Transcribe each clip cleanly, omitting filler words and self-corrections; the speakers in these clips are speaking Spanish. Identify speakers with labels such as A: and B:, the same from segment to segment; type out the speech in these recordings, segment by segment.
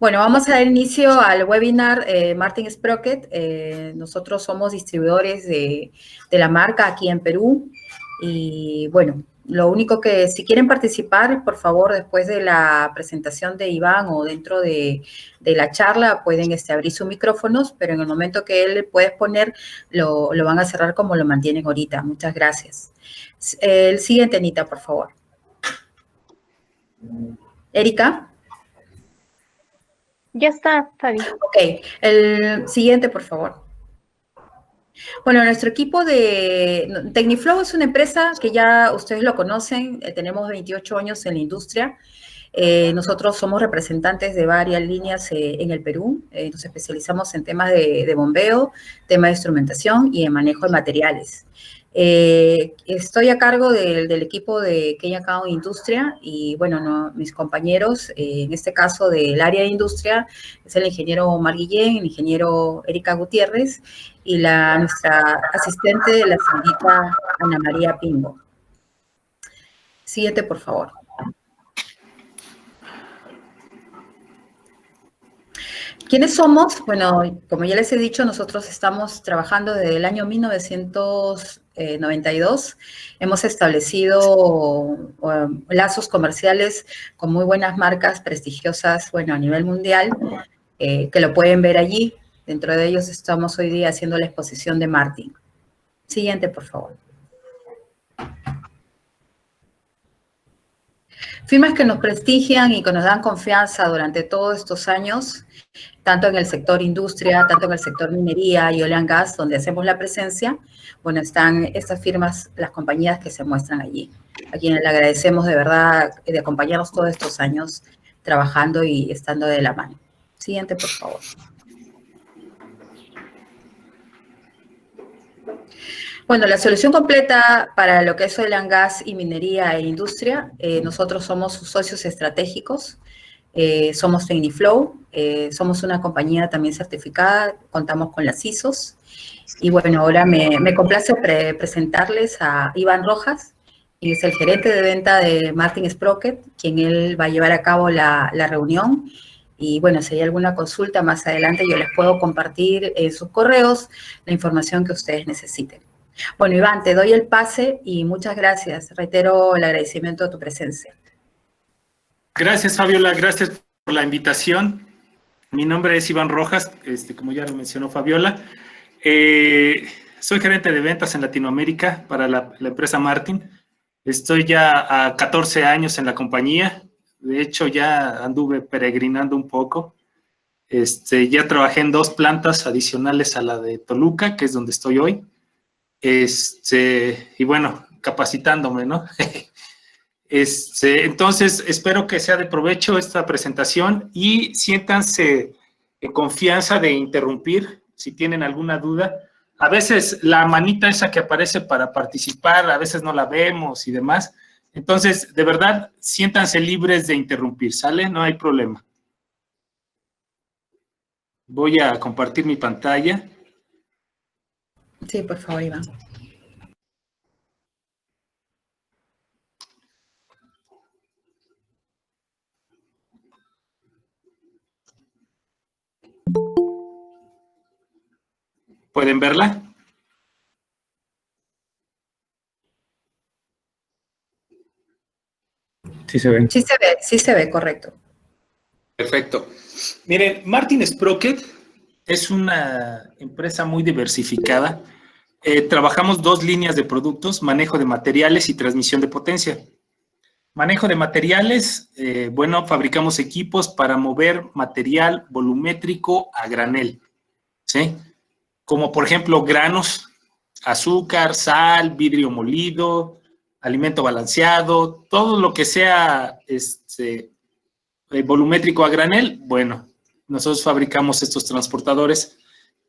A: Bueno, vamos a dar inicio al webinar Martin Sprocket. Nosotros somos distribuidores de la marca aquí en Perú. Y bueno, lo único que si quieren participar, por favor, después de la presentación de Iván o dentro de la charla, pueden abrir sus micrófonos, pero en el momento que él puede exponer, lo van a cerrar como lo mantienen ahorita. Muchas gracias. El siguiente, Anita, por favor. Erika.
B: Ya está, Fabi.
A: Ok, el siguiente, por favor. Bueno, nuestro equipo de Tecniflow es una empresa que ya ustedes lo conocen, tenemos 28 años en la industria. Nosotros somos representantes de varias líneas en el Perú. Nos especializamos en temas de bombeo, temas de instrumentación y en manejo de materiales. Estoy a cargo del equipo de Key Account Industria y, bueno, mis compañeros, en este caso del área de industria, es el ingeniero Omar Guillén, el ingeniero Erika Gutiérrez y nuestra asistente, la señorita Ana María Pingo. Siguiente, por favor. ¿Quiénes somos? Bueno, como ya les he dicho, nosotros estamos trabajando desde el año 1992. Hemos establecido lazos comerciales con muy buenas marcas prestigiosas, bueno, a nivel mundial, que lo pueden ver allí. Dentro de ellos estamos hoy día haciendo la exposición de Martin. Siguiente, por favor. Firmas que nos prestigian y que nos dan confianza durante todos estos años, tanto en el sector industria, tanto en el sector minería y oil and gas, donde hacemos la presencia. Bueno, están estas firmas, las compañías que se muestran allí, a quienes le agradecemos de verdad de acompañarnos todos estos años trabajando y estando de la mano. Siguiente, por favor. Bueno, la solución completa para lo que es oil and gas y minería e industria, nosotros somos sus socios estratégicos, somos Tecniflow, somos una compañía también certificada, contamos con las ISOs. Y bueno, ahora me complace presentarles a Iván Rojas, quien es el gerente de venta de Martin Sprocket, quien él va a llevar a cabo la reunión. Y bueno, si hay alguna consulta más adelante, yo les puedo compartir en sus correos la información que ustedes necesiten. Bueno, Iván, te doy el pase y muchas gracias. Reitero el agradecimiento de tu presencia.
C: Gracias, Fabiola. Gracias por la invitación. Mi nombre es Iván Rojas, como ya lo mencionó Fabiola. Soy gerente de ventas en Latinoamérica para la empresa Martin. Estoy ya a 14 años en la compañía. De hecho, ya anduve peregrinando un poco. Ya trabajé en 2 plantas adicionales a la de Toluca, que es donde estoy hoy. Y bueno, capacitándome, ¿no? Entonces, espero que sea de provecho esta presentación y siéntanse en confianza de interrumpir si tienen alguna duda. A veces la manita esa que aparece para participar, a veces no la vemos y demás. Entonces, de verdad, siéntanse libres de interrumpir, ¿sale? No hay problema. Voy a compartir mi pantalla.
A: Sí, por favor, Iván.
C: ¿Pueden verla?
D: Sí se ve.
A: Sí se ve, correcto.
C: Perfecto. Miren, Martin Sprocket es una empresa muy diversificada. Trabajamos 2 líneas de productos, manejo de materiales y transmisión de potencia. Manejo de materiales, bueno, fabricamos equipos para mover material volumétrico a granel, ¿sí? Como por ejemplo granos, azúcar, sal, vidrio molido, alimento balanceado, todo lo que sea volumétrico a granel, bueno, nosotros fabricamos estos transportadores.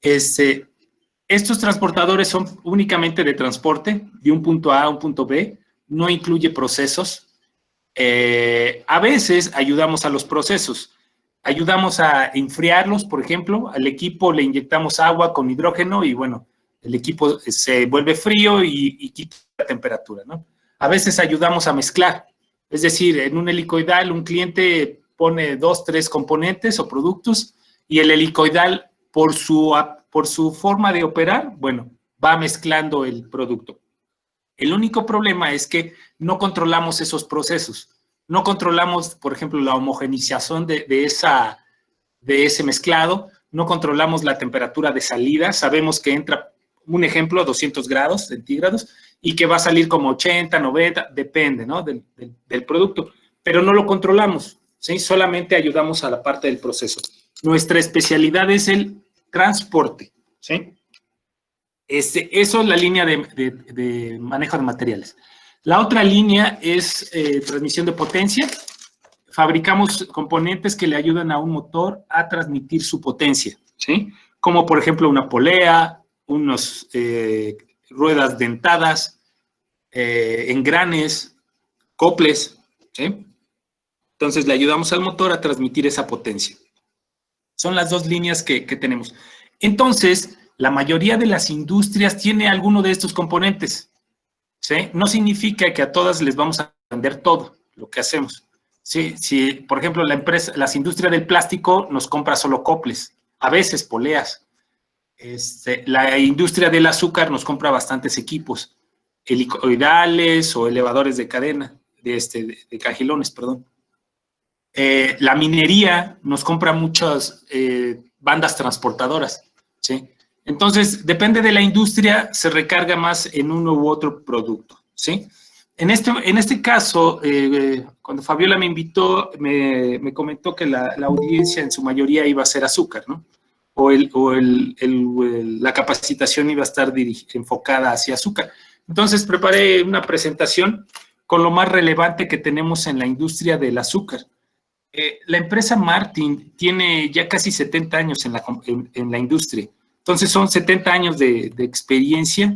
C: Estos transportadores son únicamente de transporte de un punto A a un punto B, no incluye procesos. A veces ayudamos a los procesos, ayudamos a enfriarlos, por ejemplo, al equipo le inyectamos agua con hidrógeno y bueno, el equipo se vuelve frío y quita la temperatura, ¿no? A veces ayudamos a mezclar, es decir, en un helicoidal un cliente pone 2, 3 componentes o productos y el helicoidal, por su forma de operar, bueno, va mezclando el producto. El único problema es que no controlamos esos procesos. No controlamos, por ejemplo, la homogenización de ese mezclado, no controlamos la temperatura de salida, sabemos que entra, un ejemplo, a 200 grados centígrados y que va a salir como 80, 90, depende, ¿no? del producto, pero no lo controlamos, ¿sí? Solamente ayudamos a la parte del proceso. Nuestra especialidad es el transporte, ¿sí? Eso es la línea de manejo de materiales. La otra línea es transmisión de potencia. Fabricamos componentes que le ayudan a un motor a transmitir su potencia, ¿sí? Como por ejemplo una polea, unas ruedas dentadas, engranes, coples, ¿sí? Entonces le ayudamos al motor a transmitir esa potencia. Son las dos líneas que tenemos. Entonces, la mayoría de las industrias tiene alguno de estos componentes, ¿sí? No significa que a todas les vamos a vender todo lo que hacemos. Sí, si, por ejemplo, las industrias del plástico nos compra solo coples, a veces poleas. La industria del azúcar nos compra bastantes equipos, helicoidales o elevadores de cadena, de cajilones, perdón. La minería nos compra muchas bandas transportadoras, ¿sí? Entonces, depende de la industria, se recarga más en uno u otro producto, ¿sí? En este caso, cuando Fabiola me invitó, me comentó que la audiencia en su mayoría iba a ser azúcar, ¿no? La capacitación iba a estar enfocada hacia azúcar. Entonces, preparé una presentación con lo más relevante que tenemos en la industria del azúcar. La empresa Martin tiene ya casi 70 años en la industria. Entonces, son 70 años de experiencia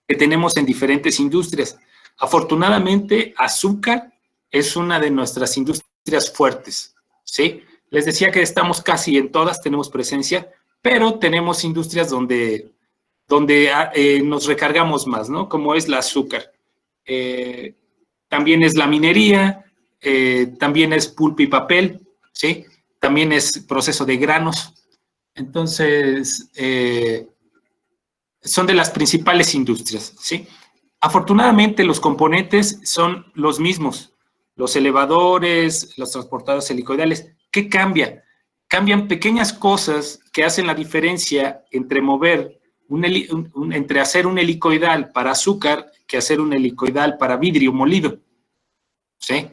C: que tenemos en diferentes industrias. Afortunadamente, azúcar es una de nuestras industrias fuertes, ¿sí? Les decía que estamos casi en todas, tenemos presencia, pero tenemos industrias donde nos recargamos más, ¿no? Como es el azúcar. También es la minería, también es pulpa y papel, ¿sí? También es proceso de granos. Entonces, son de las principales industrias, ¿sí? Afortunadamente, los componentes son los mismos, los elevadores, los transportadores helicoidales. ¿Qué cambia? Cambian pequeñas cosas que hacen la diferencia entre entre hacer un helicoidal para azúcar que hacer un helicoidal para vidrio molido, ¿sí?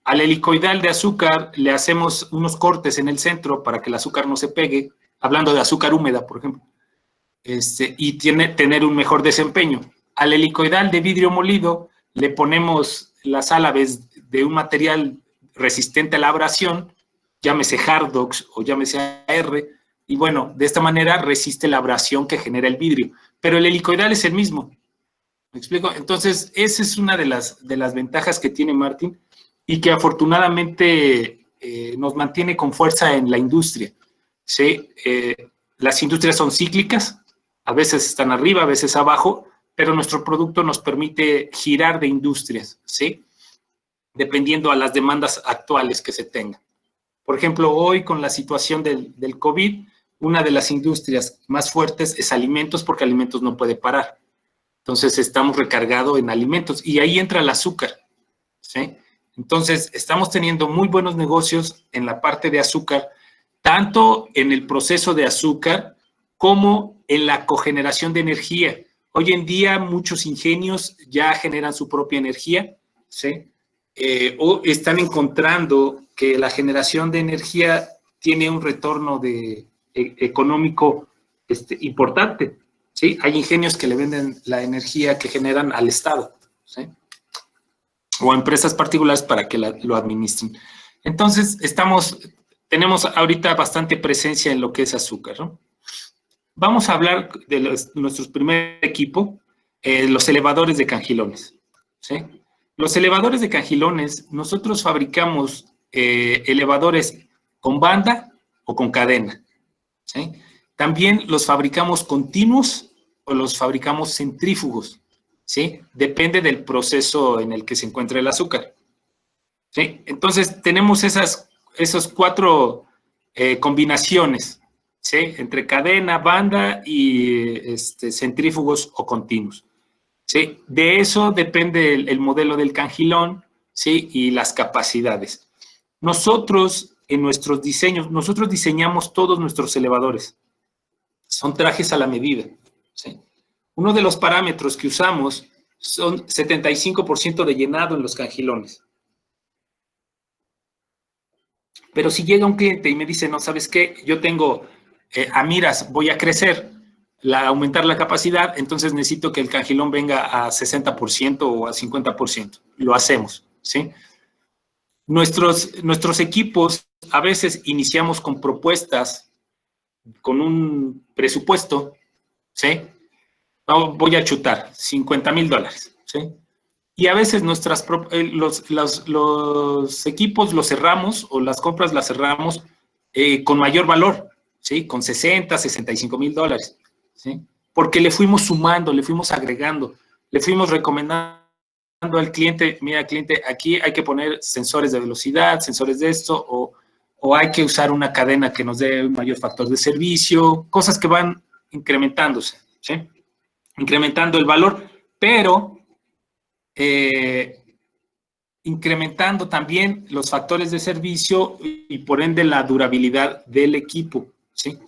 C: Al helicoidal de azúcar le hacemos unos cortes en el centro para que el azúcar no se pegue, hablando de azúcar húmeda, por ejemplo. Y tener un mejor desempeño. Al helicoidal de vidrio molido le ponemos las álabes de un material resistente a la abrasión, llámese Hardox o llámese AR, y bueno, de esta manera resiste la abrasión que genera el vidrio. Pero el helicoidal es el mismo. ¿Me explico? Entonces, esa es una de las ventajas que tiene Martin y que afortunadamente nos mantiene con fuerza en la industria, ¿sí? Las industrias son cíclicas, a veces están arriba, a veces abajo, pero nuestro producto nos permite girar de industrias, ¿sí? Dependiendo a las demandas actuales que se tengan. Por ejemplo, hoy con la situación del COVID, una de las industrias más fuertes es alimentos, porque alimentos no puede parar. Entonces, estamos recargados en alimentos y ahí entra el azúcar, ¿sí? Entonces, estamos teniendo muy buenos negocios en la parte de azúcar, tanto en el proceso de azúcar como en la cogeneración de energía. Hoy en día muchos ingenios ya generan su propia energía, ¿sí? O están encontrando que la generación de energía tiene un retorno económico importante, ¿sí? Hay ingenios que le venden la energía que generan al Estado, ¿sí? O a empresas particulares para que lo administren. Entonces, tenemos ahorita bastante presencia en lo que es azúcar, ¿no? Vamos a hablar de nuestro primer equipo, los elevadores de cangilones, ¿sí? Los elevadores de cangilones, nosotros fabricamos elevadores con banda o con cadena, ¿sí? También los fabricamos continuos o los fabricamos centrífugos, ¿sí? Depende del proceso en el que se encuentra el azúcar. ¿sí? Entonces, tenemos esos 4 combinaciones, ¿sí? Entre cadena, banda y centrífugos o continuos, ¿sí? De eso depende el modelo del cangilón, ¿sí? Y las capacidades. Nosotros, en nuestros diseños, nosotros diseñamos todos nuestros elevadores. Son trajes a la medida, ¿sí? Uno de los parámetros que usamos son 75% de llenado en los cangilones. Pero si llega un cliente y me dice, no, ¿sabes qué? Yo tengo a miras, voy a crecer, aumentar la capacidad, entonces necesito que el cangilón venga a 60% o a 50%. Lo hacemos, ¿sí? Nuestros equipos a veces iniciamos con propuestas, con un presupuesto, ¿sí? No, voy a chutar, $50,000, ¿sí? Y a veces los equipos los cerramos o las compras las cerramos con mayor valor, ¿sí? Con $65,000, ¿sí? Porque le fuimos sumando, le fuimos agregando, le fuimos recomendando al cliente, mira, cliente, aquí hay que poner sensores de velocidad, sensores de esto, o hay que usar una cadena que nos dé un mayor factor de servicio, cosas que van incrementándose, ¿sí? Incrementando el valor, pero incrementando también los factores de servicio y por ende la durabilidad del equipo, ¿sí?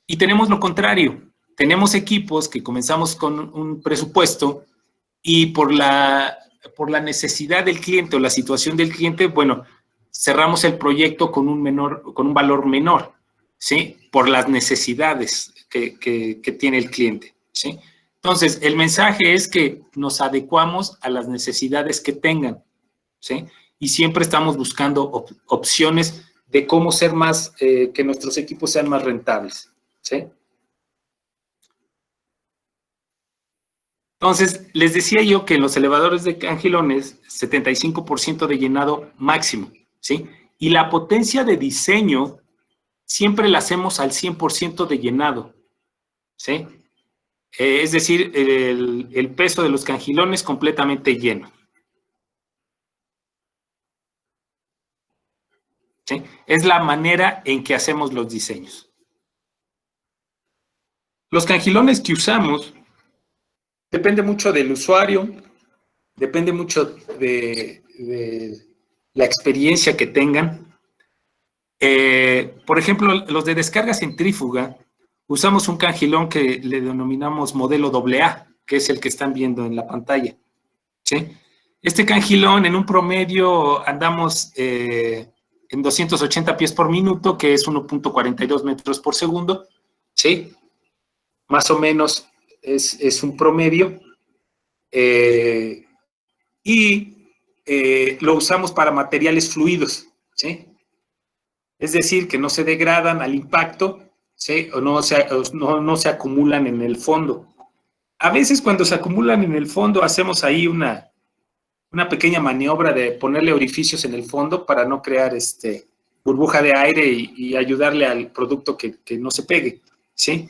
C: Y tenemos lo contrario, tenemos equipos que comenzamos con un presupuesto y por la necesidad del cliente o la situación del cliente, bueno, cerramos el proyecto con un valor menor, ¿sí? Por las necesidades que tiene el cliente, ¿sí? Entonces, el mensaje es que nos adecuamos a las necesidades que tengan, ¿sí? Y siempre estamos buscando opciones de cómo ser más, que nuestros equipos sean más rentables, ¿sí? Entonces, les decía yo que en los elevadores de cangilones, 75% de llenado máximo, ¿sí? Y la potencia de diseño siempre la hacemos al 100% de llenado, ¿sí? Es decir, el peso de los cangilones completamente lleno, ¿sí? Es la manera en que hacemos los diseños. Los cangilones que usamos depende mucho del usuario, depende mucho de la experiencia que tengan. Por ejemplo, los de descarga centrífuga, usamos un cangilón que le denominamos modelo AA, que es el que están viendo en la pantalla, ¿sí? Este cangilón en un promedio andamos en 280 pies por minuto, que es 1.42 metros por segundo, ¿sí? Más o menos es un promedio. Lo usamos para materiales fluidos, ¿sí? Es decir, que no se degradan al impacto, ¿sí? O no se acumulan en el fondo. A veces cuando se acumulan en el fondo hacemos ahí una pequeña maniobra de ponerle orificios en el fondo para no crear burbuja de aire y ayudarle al producto que no se pegue, ¿sí?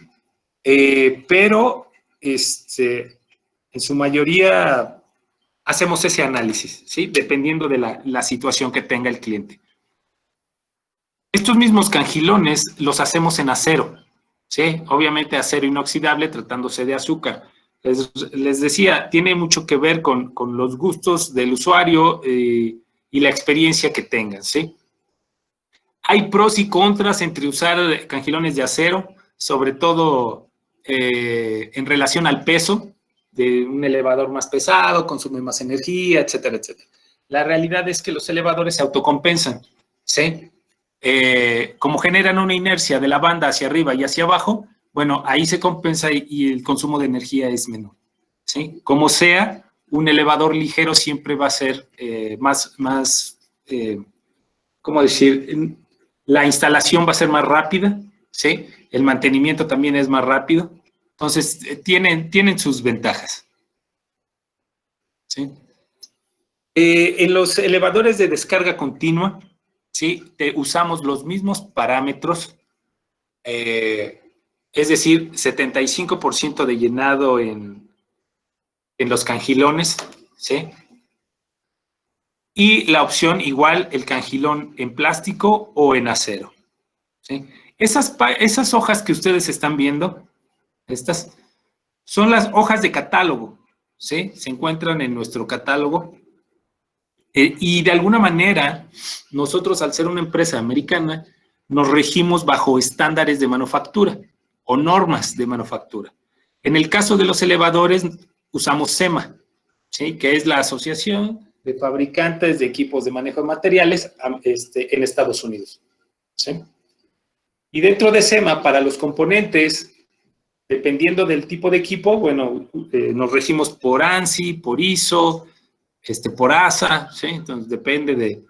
C: Pero en su mayoría hacemos ese análisis, ¿sí? Dependiendo de la situación que tenga el cliente. Estos mismos cangilones los hacemos en acero, ¿sí? Obviamente acero inoxidable tratándose de azúcar. Les decía, tiene mucho que ver con los gustos del usuario y la experiencia que tengan, ¿sí? Hay pros y contras entre usar cangilones de acero, sobre todo en relación al peso de un elevador más pesado, consume más energía, etcétera, etcétera. La realidad es que los elevadores se autocompensan, ¿sí? Como generan una inercia de la banda hacia arriba y hacia abajo, bueno, ahí se compensa y el consumo de energía es menor, ¿sí? Como sea, un elevador ligero siempre va a ser ¿cómo decir? La instalación va a ser más rápida, ¿sí? El mantenimiento también es más rápido. Entonces, tienen sus ventajas, ¿sí? En los elevadores de descarga continua, ¿sí? Usamos los mismos parámetros, es decir, 75% de llenado en los cangilones, ¿sí? Y la opción igual, el cangilón en plástico o en acero. ¿Sí? Esas hojas que ustedes están viendo, estas, son las hojas de catálogo. ¿Sí? Se encuentran en nuestro catálogo. Y de alguna manera, nosotros al ser una empresa americana, nos regimos bajo estándares de manufactura o normas de manufactura. En el caso de los elevadores, usamos SEMA, ¿sí? Que es la Asociación de Fabricantes de Equipos de Manejo de Materiales en Estados Unidos. ¿Sí? Y dentro de SEMA, para los componentes, dependiendo del tipo de equipo, bueno, nos regimos por ANSI, por ISO, por ASA, ¿sí? Entonces depende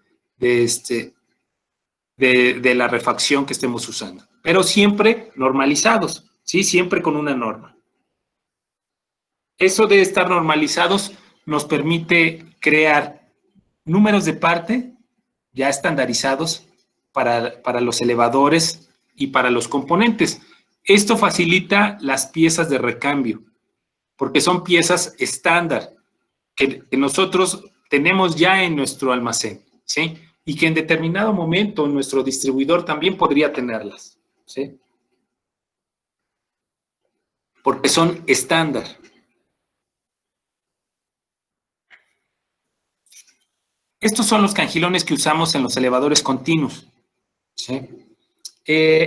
C: de la refacción que estemos usando. Pero siempre normalizados, ¿sí? Siempre con una norma. Eso de estar normalizados nos permite crear números de parte ya estandarizados para los elevadores y para los componentes. Esto facilita las piezas de recambio, porque son piezas estándar que nosotros tenemos ya en nuestro almacén, ¿sí? Y que en determinado momento nuestro distribuidor también podría tenerlas, ¿sí? Porque son estándar. Estos son los cangilones que usamos en los elevadores continuos, ¿sí?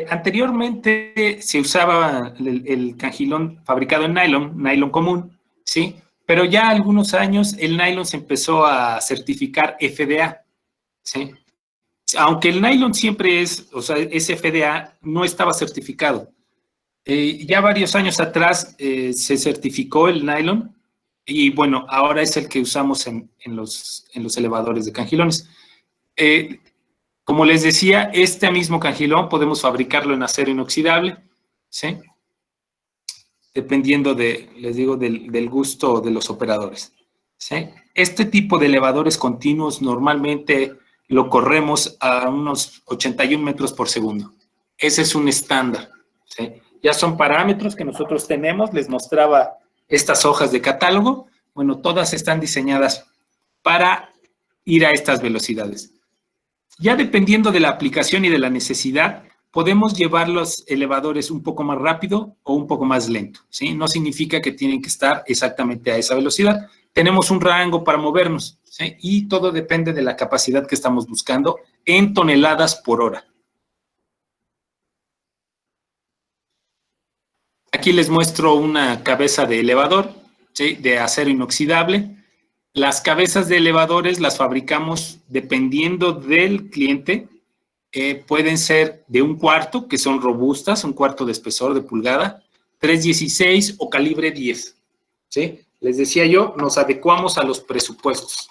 C: Anteriormente se usaba el cangilón fabricado en nylon común, ¿sí? Pero ya algunos años el nylon se empezó a certificar FDA, ¿sí? Aunque el nylon siempre es FDA, no estaba certificado. Ya varios años atrás se certificó el nylon y bueno, ahora es el que usamos en los elevadores de cangilones. Como les decía, este mismo cangilón podemos fabricarlo en acero inoxidable, ¿sí? Dependiendo les digo, del gusto de los operadores, ¿sí? Este tipo de elevadores continuos normalmente lo corremos a unos 81 metros por segundo. Ese es un estándar, ¿sí? Ya son parámetros que nosotros tenemos. Les mostraba estas hojas de catálogo. Bueno, todas están diseñadas para ir a estas velocidades. Ya dependiendo de la aplicación y de la necesidad, podemos llevar los elevadores un poco más rápido o un poco más lento, ¿sí? No significa que tienen que estar exactamente a esa velocidad. Tenemos un rango para movernos, ¿sí? Y todo depende de la capacidad que estamos buscando en toneladas por hora. Aquí les muestro una cabeza de elevador, ¿sí? De acero inoxidable. Las cabezas de elevadores las fabricamos dependiendo del cliente. Pueden ser de 1/4, que son robustas, 1/4 de espesor de pulgada, 3/16 o calibre 10. ¿Sí? Les decía yo, nos adecuamos a los presupuestos.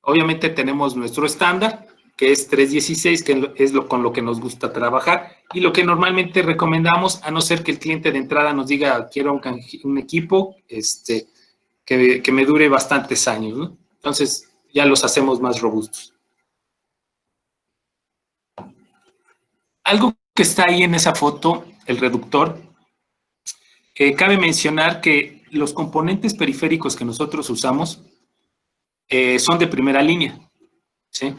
C: Obviamente tenemos nuestro estándar, que es 3/16, que es con lo que nos gusta trabajar, y lo que normalmente recomendamos, a no ser que el cliente de entrada nos diga, quiero un equipo que me dure bastantes años, ¿no? Entonces, ya los hacemos más robustos. Algo que está ahí en esa foto, el reductor, cabe mencionar que los componentes periféricos que nosotros usamos son de primera línea, ¿sí?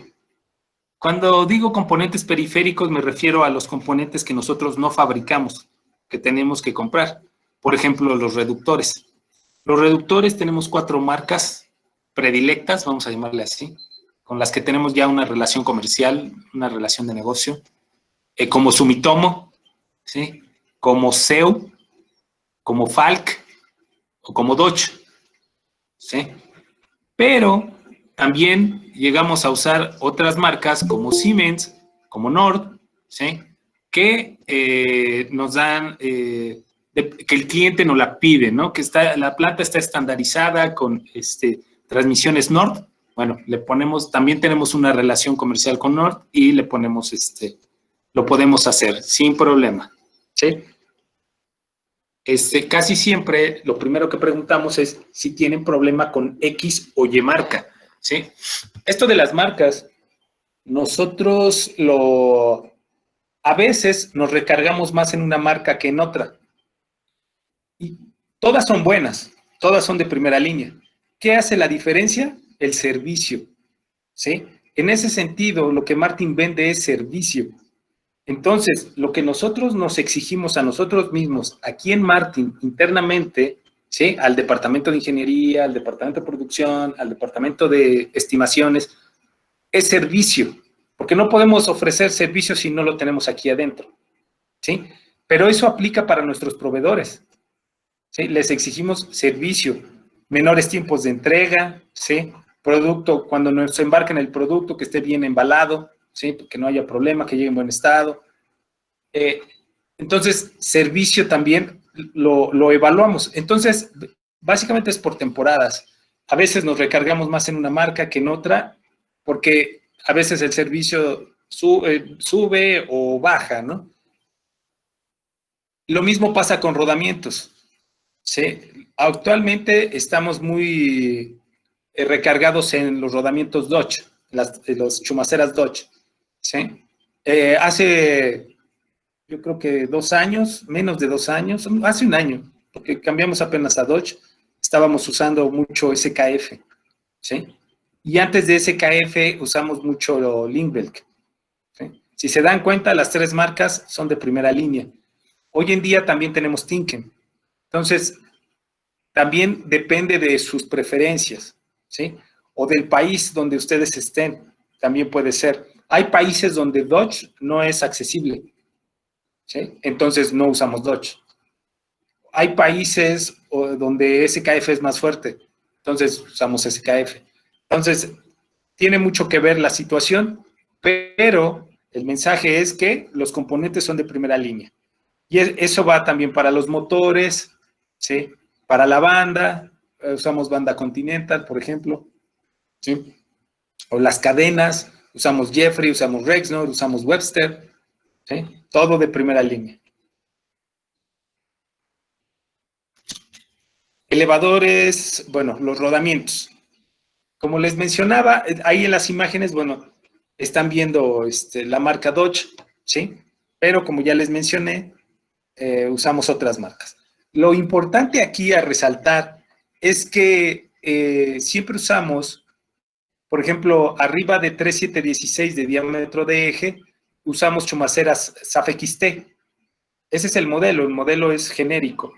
C: Cuando digo componentes periféricos me refiero a los componentes que nosotros no fabricamos, que tenemos que comprar. Por ejemplo, los reductores. Los reductores tenemos 4 marcas predilectas, vamos a llamarle así, con las que tenemos ya una relación comercial, una relación de negocio, como Sumitomo, ¿sí? Como Seu, como Falk o como Dodge, ¿sí? Pero también llegamos a usar otras marcas como Siemens, como Nord, ¿sí? Que nos dan, que el cliente nos la pide, ¿no? Que la planta está estandarizada con transmisiones Nord. Bueno, le ponemos, también tenemos una relación comercial con Nord y le ponemos lo podemos hacer sin problema, ¿sí? Casi siempre lo primero que preguntamos es si tienen problema con X o Y marca, ¿sí? Esto de las marcas, nosotros a veces nos recargamos más en una marca que en otra. Y todas son buenas, todas son de primera línea, ¿Qué hace la diferencia? El servicio, ¿sí? En ese sentido, lo que Martin vende es servicio. Entonces, lo que nosotros nos exigimos a nosotros mismos, aquí en Martin, internamente, ¿sí? Al departamento de ingeniería, al departamento de producción, al departamento de estimaciones, es servicio, porque no podemos ofrecer servicio si no lo tenemos aquí adentro, ¿sí? Pero eso aplica para nuestros proveedores, ¿sí? Les exigimos servicio, menores tiempos de entrega, ¿sí? Producto, cuando nos embarquen el producto, que esté bien embalado, ¿sí? Que no haya problema, que llegue en buen estado. Entonces, servicio también lo evaluamos. Entonces, básicamente es por temporadas. A veces nos recargamos más en una marca que en otra, porque a veces el servicio sube o baja, ¿no? Lo mismo pasa con rodamientos, ¿sí? Actualmente estamos muy recargados en los rodamientos Dodge, los chumaceras Dodge, ¿sí? Hace, yo creo que 2 años, menos de 2 años, hace 1 año, porque cambiamos apenas a Dodge, estábamos usando mucho SKF, ¿sí? Y antes de SKF usamos mucho Lindbergh, ¿sí? Si se dan cuenta, las 3 marcas son de primera línea. Hoy en día también tenemos Timken. Entonces, también depende de sus preferencias, ¿sí? O del país donde ustedes estén, también puede ser. Hay países donde Dodge no es accesible, ¿sí? Entonces no usamos Dodge. Hay países donde SKF es más fuerte, entonces usamos SKF. Entonces, tiene mucho que ver la situación, pero el mensaje es que los componentes son de primera línea. Y eso va también para los motores, ¿sí? Para la banda, usamos banda Continental, por ejemplo, ¿sí? O las cadenas, usamos Jeffrey, usamos Rexnord, usamos Webster, ¿sí? Todo de primera línea. Elevadores, bueno, los rodamientos. Como les mencionaba, ahí en las imágenes, bueno, están viendo la marca Dodge, ¿sí? Pero como ya les mencioné, usamos otras marcas. Lo importante aquí a resaltar es que siempre usamos, por ejemplo, arriba de 3,716 de diámetro de eje, usamos chumaceras SAF XT. Ese es el modelo es genérico.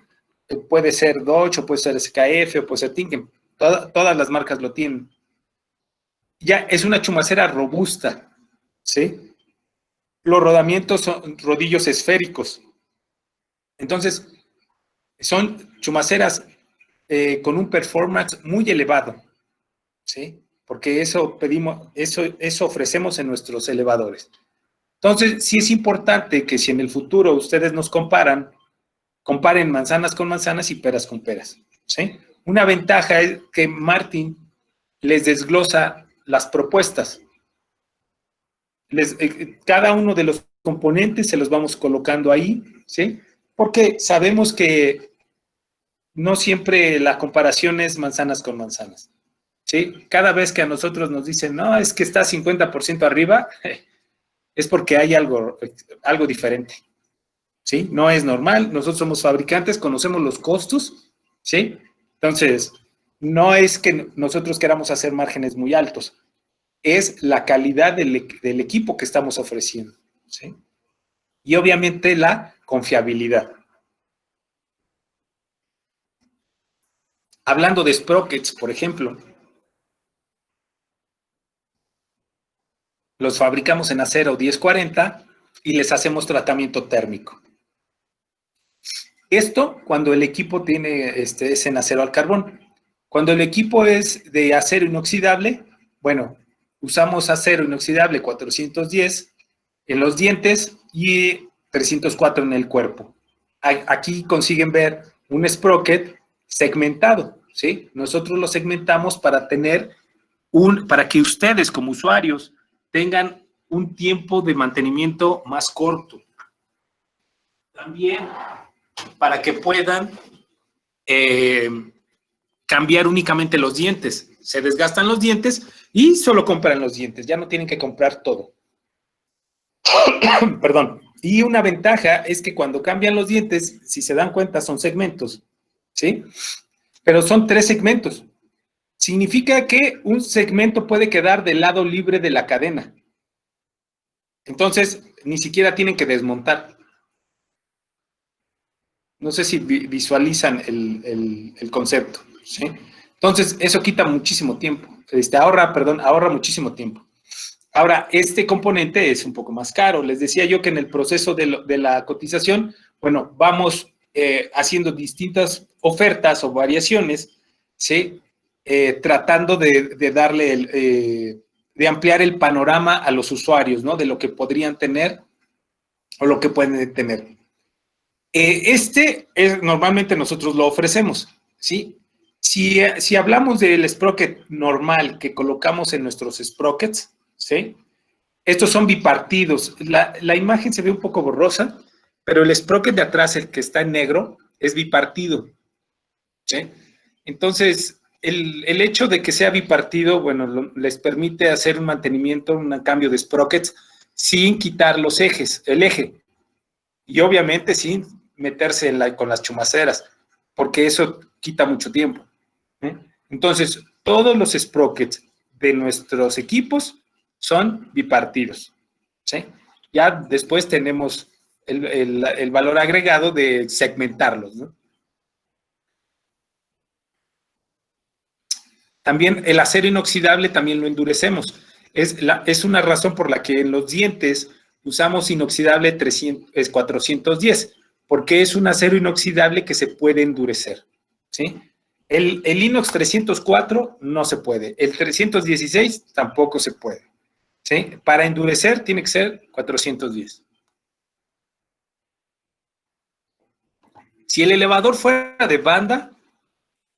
C: Puede ser Dodge, o puede ser SKF, o puede ser Timken. Todas las marcas lo tienen. Ya es una chumacera robusta, ¿sí? Los rodamientos son rodillos esféricos. Entonces, son chumaceras con un performance muy elevado, ¿sí? Porque eso pedimos, eso ofrecemos en nuestros elevadores. Entonces, sí es importante que si en el futuro ustedes nos comparen manzanas con manzanas y peras con peras, ¿sí? Una ventaja es que Martin les desglosa las propuestas. Cada uno de los componentes se los vamos colocando ahí, ¿sí? Porque sabemos que no siempre la comparación es manzanas con manzanas, ¿sí? Cada vez que a nosotros nos dicen, no, es que está 50% arriba, es porque hay algo diferente, ¿sí? No es normal, nosotros somos fabricantes, conocemos los costos, ¿sí? Entonces, no es que nosotros queramos hacer márgenes muy altos, es la calidad del equipo que estamos ofreciendo, ¿sí? Y obviamente la confiabilidad. Hablando de sprockets, por ejemplo, los fabricamos en acero 1040 y les hacemos tratamiento térmico. Esto cuando el equipo es en acero al carbón. Cuando el equipo es de acero inoxidable, bueno, usamos acero inoxidable 410 en los dientes y 304 en el cuerpo. Aquí consiguen ver un sprocket segmentado, ¿sí? Nosotros lo segmentamos para para que ustedes como usuarios tengan un tiempo de mantenimiento más corto. También para que puedan cambiar únicamente los dientes. Se desgastan los dientes y solo compran los dientes, ya no tienen que comprar todo. Perdón. Y una ventaja es que cuando cambian los dientes, si se dan cuenta, son segmentos, ¿sí? Pero son 3 segmentos, Significa que un segmento puede quedar del lado libre de la cadena. Entonces, ni siquiera tienen que desmontar. No sé si visualizan el concepto, ¿sí? Entonces, eso quita muchísimo tiempo. Ahorra muchísimo tiempo. Ahora, este componente es un poco más caro. Les decía yo que en el proceso de la cotización, bueno, vamos haciendo distintas ofertas o variaciones, ¿sí? Tratando de darle de ampliar el panorama a los usuarios, ¿no? De lo que podrían tener o lo que pueden tener. Normalmente nosotros lo ofrecemos, ¿sí? Si hablamos del sprocket normal que colocamos en nuestros sprockets, ¿sí? Estos son bipartidos. La imagen se ve un poco borrosa, pero el sprocket de atrás, el que está en negro, es bipartido, ¿sí? Entonces, el hecho de que sea bipartido, bueno, les permite hacer un mantenimiento, un cambio de sprockets sin quitar los ejes, el eje. Y obviamente sin meterse con las chumaceras, porque eso quita mucho tiempo. ¿Eh? Entonces, todos los sprockets de nuestros equipos son bipartidos. ¿Sí? Ya después tenemos el valor agregado de segmentarlos, ¿no? También el acero inoxidable también lo endurecemos. Es una razón por la que en los dientes usamos inoxidable 410, porque es un acero inoxidable que se puede endurecer, ¿sí? El inox 304 no se puede, el 316 tampoco se puede, ¿sí? Para endurecer tiene que ser 410. Si el elevador fuera de banda,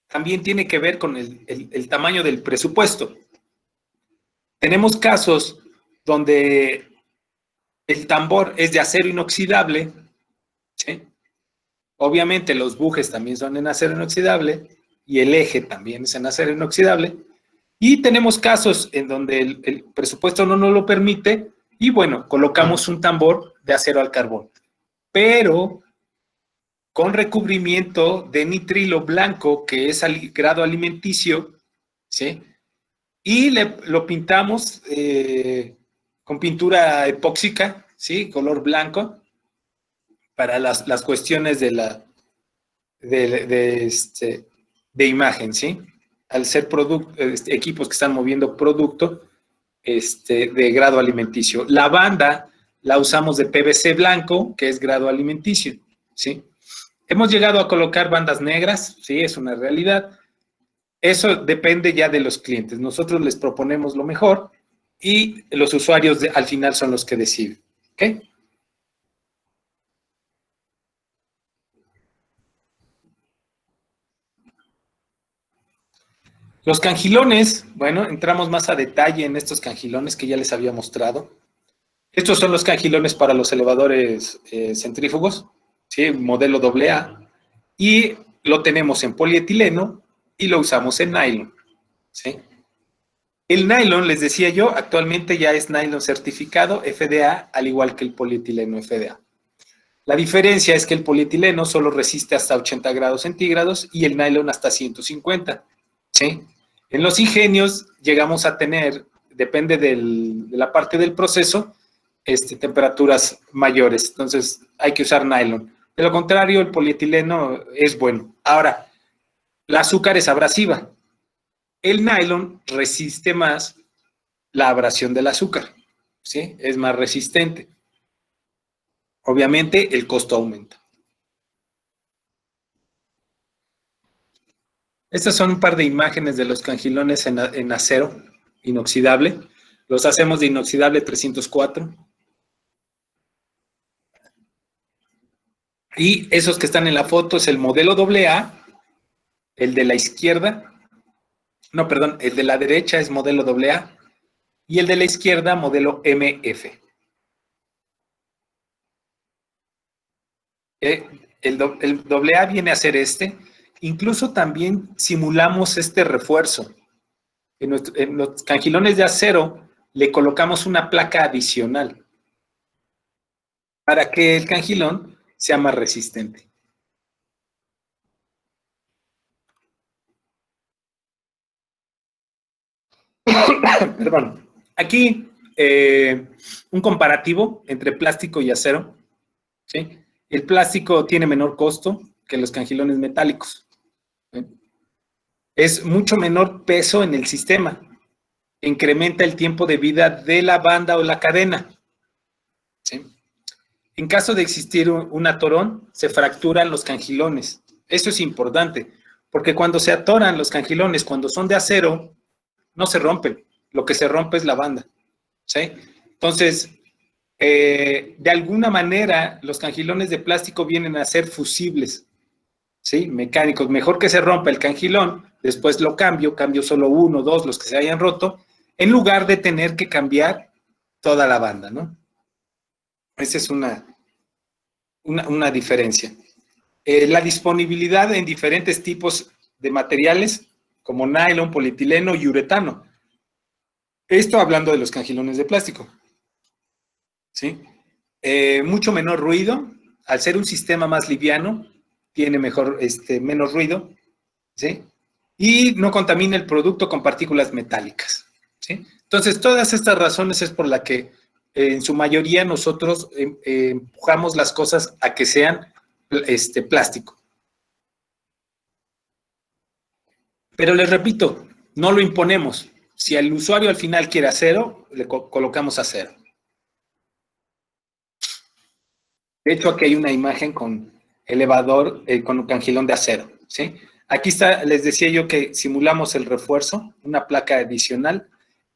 C: también tiene que ver con el tamaño del presupuesto. Tenemos casos donde el tambor es de acero inoxidable, ¿sí? Obviamente los bujes también son en acero inoxidable y el eje también es en acero inoxidable. Y tenemos casos en donde el presupuesto no nos lo permite y bueno, colocamos un tambor de acero al carbón, pero con recubrimiento de nitrilo blanco que es grado alimenticio, ¿sí? Y lo pintamos con pintura epóxica, ¿sí? Color blanco, para las cuestiones de imagen, ¿sí? Al ser equipos que están moviendo producto de grado alimenticio. La banda la usamos de PVC blanco, que es grado alimenticio, ¿sí? Hemos llegado a colocar bandas negras, sí, es una realidad. Eso depende ya de los clientes. Nosotros les proponemos lo mejor y los usuarios al final son los que deciden. ¿Ok? Los cangilones, bueno, entramos más a detalle en estos cangilones que ya les había mostrado. Estos son los cangilones para los elevadores centrífugos, ¿sí? Modelo AA. Y lo tenemos en polietileno y lo usamos en nylon, ¿sí? El nylon, les decía yo, actualmente ya es nylon certificado FDA, al igual que el polietileno FDA. La diferencia es que el polietileno solo resiste hasta 80 grados centígrados y el nylon hasta 150, ¿sí? En los ingenios llegamos a tener, depende de la parte del proceso, temperaturas mayores. Entonces hay que usar nylon. De lo contrario, el polietileno es bueno. Ahora, la azúcar es abrasiva. El nylon resiste más la abrasión del azúcar, ¿sí? Es más resistente. Obviamente, el costo aumenta. Estas son un par de imágenes de los cangilones en acero inoxidable. Los hacemos de inoxidable 304. Y esos que están en la foto es el modelo AA, el de la izquierda, no, perdón, el de la derecha es modelo AA y el de la izquierda modelo MF. El AA viene a ser incluso también simulamos este refuerzo. En los cangilones de acero le colocamos una placa adicional para que el cangilón sea más resistente. Perdón. Aquí un comparativo entre plástico y acero. ¿Sí? El plástico tiene menor costo que los cangilones metálicos. ¿Sí? Es mucho menor peso en el sistema. Incrementa el tiempo de vida de la banda o la cadena. ¿Sí? En caso de existir un atorón, se fracturan los cangilones. Eso es importante, porque cuando se atoran los cangilones, cuando son de acero, no se rompen. Lo que se rompe es la banda. ¿Sí? Entonces, de alguna manera, los cangilones de plástico vienen a ser fusibles, ¿sí? Mecánicos. Mejor que se rompa el cangilón, después lo cambio solo uno, dos, los que se hayan roto, en lugar de tener que cambiar toda la banda, ¿no? Esa es una diferencia. La disponibilidad en diferentes tipos de materiales, como nylon, polietileno y uretano. Esto hablando de los cangilones de plástico. ¿Sí? Mucho menor ruido. Al ser un sistema más liviano, tiene menos ruido. ¿Sí? Y no contamina el producto con partículas metálicas. ¿Sí? Entonces, todas estas razones es por la que en su mayoría nosotros empujamos las cosas a que sean plástico. Pero les repito, no lo imponemos. Si el usuario al final quiere acero, le colocamos acero. De hecho, aquí hay una imagen con elevador, con un cangilón de acero. ¿Sí? Aquí está, les decía yo que simulamos el refuerzo, una placa adicional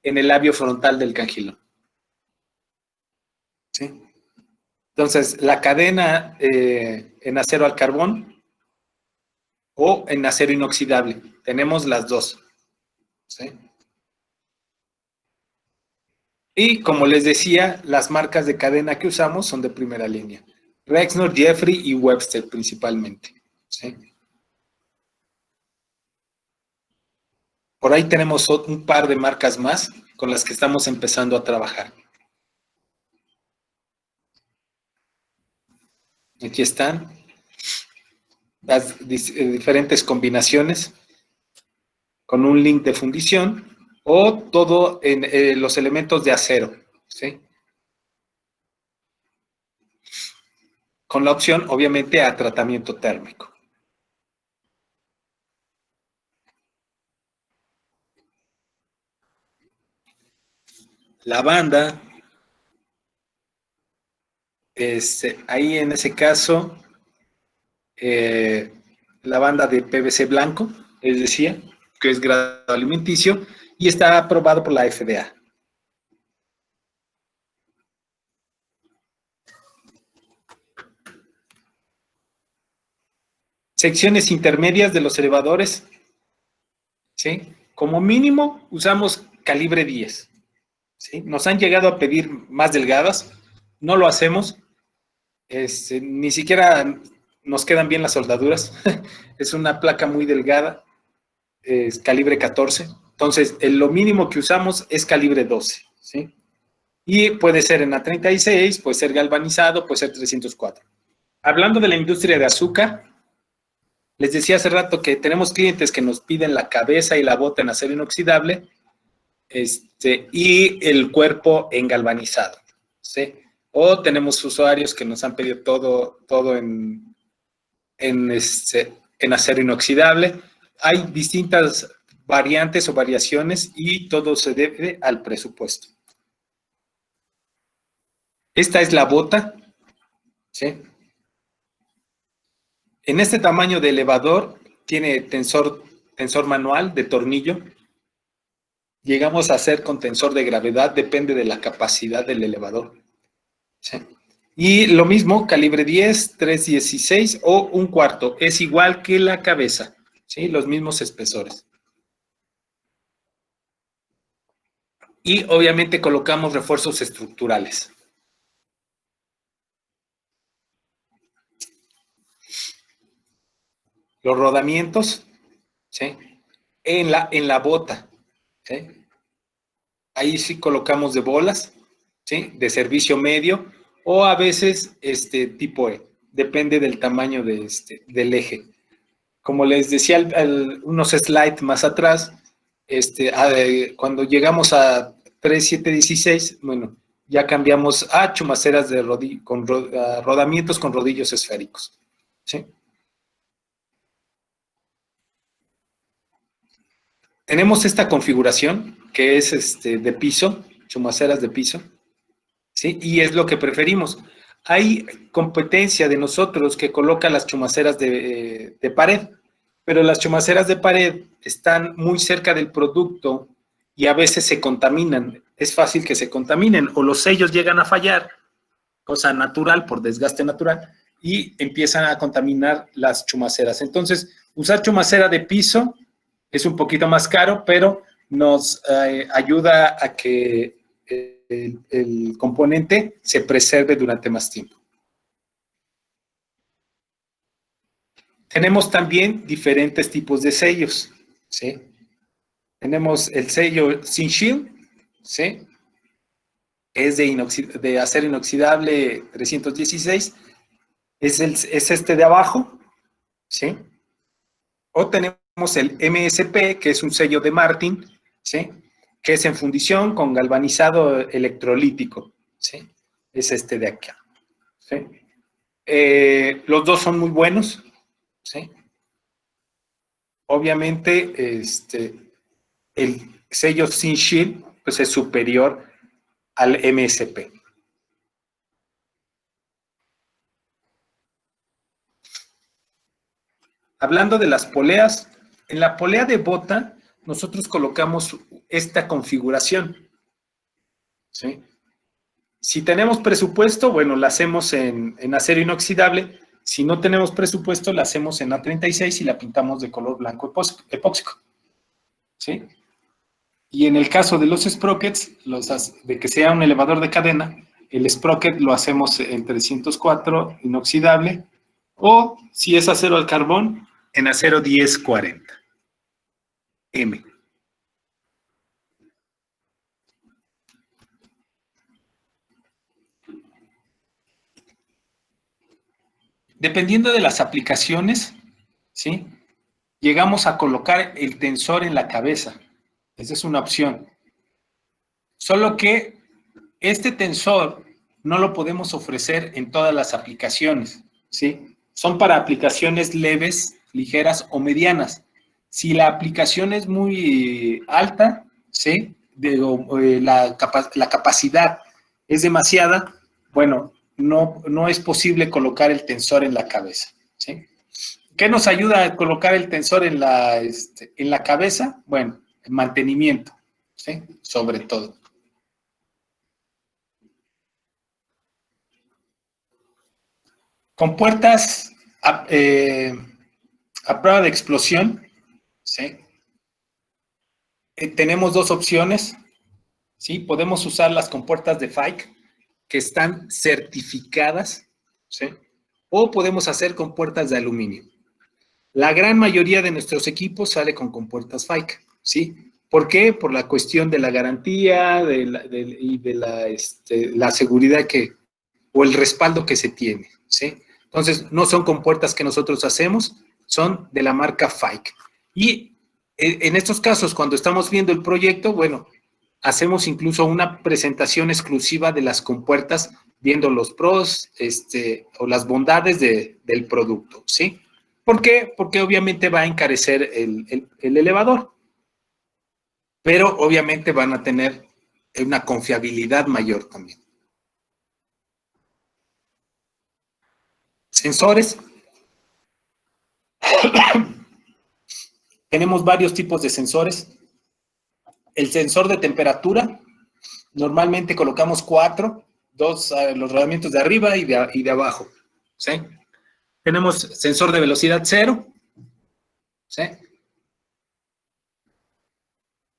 C: en el labio frontal del cangilón. ¿Sí? Entonces, la cadena en acero al carbón o en acero inoxidable. Tenemos las dos. ¿Sí? Y como les decía, las marcas de cadena que usamos son de primera línea. Rexnord, Jeffrey y Webster principalmente. ¿Sí? Por ahí tenemos un par de marcas más con las que estamos empezando a trabajar. Aquí están las diferentes combinaciones con un link de fundición o todo en los elementos de acero. ¿Sí? Con la opción, obviamente, a tratamiento térmico. La banda, ahí en ese caso, la banda de PVC blanco, les decía, que es grado alimenticio, y está aprobado por la FDA. Secciones intermedias de los elevadores, ¿sí? Como mínimo usamos calibre 10. ¿Sí? Nos han llegado a pedir más delgadas, no lo hacemos, ni siquiera nos quedan bien las soldaduras, es una placa muy delgada, es calibre 14, entonces lo mínimo que usamos es calibre 12, ¿sí? Y puede ser en A36, puede ser galvanizado, puede ser 304. Hablando de la industria de azúcar, les decía hace rato que tenemos clientes que nos piden la cabeza y la bota en acero inoxidable y el cuerpo en galvanizado, ¿sí? O tenemos usuarios que nos han pedido todo en acero inoxidable. Hay distintas variantes o variaciones y todo se debe al presupuesto. Esta es la bota, ¿sí? En este tamaño de elevador tiene tensor manual de tornillo. Llegamos a hacer con tensor de gravedad, depende de la capacidad del elevador. ¿Sí? Y lo mismo, calibre 10, 316 o un cuarto. Es igual que la cabeza, ¿sí? Los mismos espesores. Y obviamente colocamos refuerzos estructurales. Los rodamientos, ¿sí? En la bota, ¿sí? Ahí sí colocamos de bolas, ¿sí? De servicio medio o a veces tipo E. Depende del tamaño del eje. Como les decía unos slides más atrás, cuando llegamos a 3.7.16, bueno, ya cambiamos a chumaceras de rodamientos con rodillos esféricos. ¿Sí? Tenemos esta configuración que es de piso, chumaceras de piso, ¿sí? Y es lo que preferimos. Hay competencia de nosotros que coloca las chumaceras de pared, pero las chumaceras de pared están muy cerca del producto y a veces se contaminan. Es fácil que se contaminen o los sellos llegan a fallar, cosa natural, por desgaste natural, y empiezan a contaminar las chumaceras. Entonces, usar chumacera de piso es un poquito más caro, pero nos ayuda a que el componente se preserve durante más tiempo. Tenemos también diferentes tipos de sellos, ¿sí? Tenemos el sello Zinc Shield, ¿sí? Es de acero inoxidable 316, es este de abajo, ¿sí? O tenemos el MSP, que es un sello de Martin, ¿sí? Que es en fundición con galvanizado electrolítico, ¿sí? Es este de acá, ¿sí? Los dos son muy buenos, ¿sí? Obviamente, el sello Zinc Shield pues es superior al MSP. Hablando de las poleas, en la polea de bota nosotros colocamos esta configuración, ¿sí? Si tenemos presupuesto, bueno, la hacemos en acero inoxidable. Si no tenemos presupuesto, la hacemos en A36 y la pintamos de color blanco epóxico, ¿sí? Y en el caso de los sprockets, de que sea un elevador de cadena, el sprocket lo hacemos en 304 inoxidable, o si es acero al carbón, en acero 1040 M. Dependiendo de las aplicaciones, ¿sí? Llegamos a colocar el tensor en la cabeza. Esa es una opción. Solo que este tensor no lo podemos ofrecer en todas las aplicaciones, ¿sí? Son para aplicaciones leves, ligeras o medianas. Si la aplicación es muy alta, ¿sí? La capacidad es demasiada, bueno, no es posible colocar el tensor en la cabeza, ¿sí? ¿Qué nos ayuda a colocar el tensor en la cabeza? Bueno, el mantenimiento, ¿sí? Sobre todo. Compuertas a prueba de explosión, ¿sí? Tenemos dos opciones, ¿sí? Podemos usar las compuertas de FAIC que están certificadas, ¿sí? O podemos hacer compuertas de aluminio. La gran mayoría de nuestros equipos sale con compuertas FAIC, ¿sí? ¿Por qué? Por la cuestión de la garantía y de la seguridad o el respaldo que se tiene, ¿sí? Entonces, no son compuertas que nosotros hacemos, son de la marca FAIC. Y en estos casos, cuando estamos viendo el proyecto, bueno, hacemos incluso una presentación exclusiva de las compuertas, viendo los pros o las bondades del producto, ¿sí? ¿Por qué? Porque obviamente va a encarecer el elevador, pero obviamente van a tener una confiabilidad mayor también. Sensores. Tenemos varios tipos de sensores. El sensor de temperatura, normalmente colocamos 4, 2 los rodamientos de arriba y de abajo, ¿sí? Tenemos sensor de velocidad 0, ¿sí?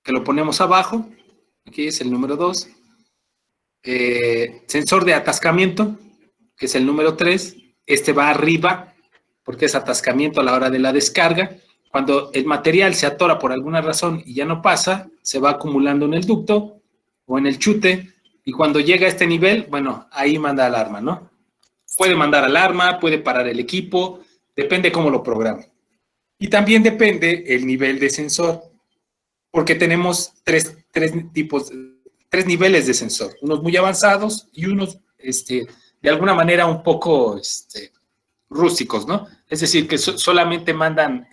C: Que lo ponemos abajo. Aquí es el número 2. Sensor de atascamiento, que es el número 3. Este va arriba porque es atascamiento a la hora de la descarga. Cuando el material se atora por alguna razón y ya no pasa, se va acumulando en el ducto o en el chute, y cuando llega a este nivel, bueno, ahí manda alarma, ¿no? Puede mandar alarma, puede parar el equipo, depende cómo lo programe. Y también depende el nivel de sensor. porque tenemos tres tipos, tres niveles de sensor, unos muy avanzados y unos, de alguna manera, un poco rústicos, ¿no? Es decir, que solamente mandan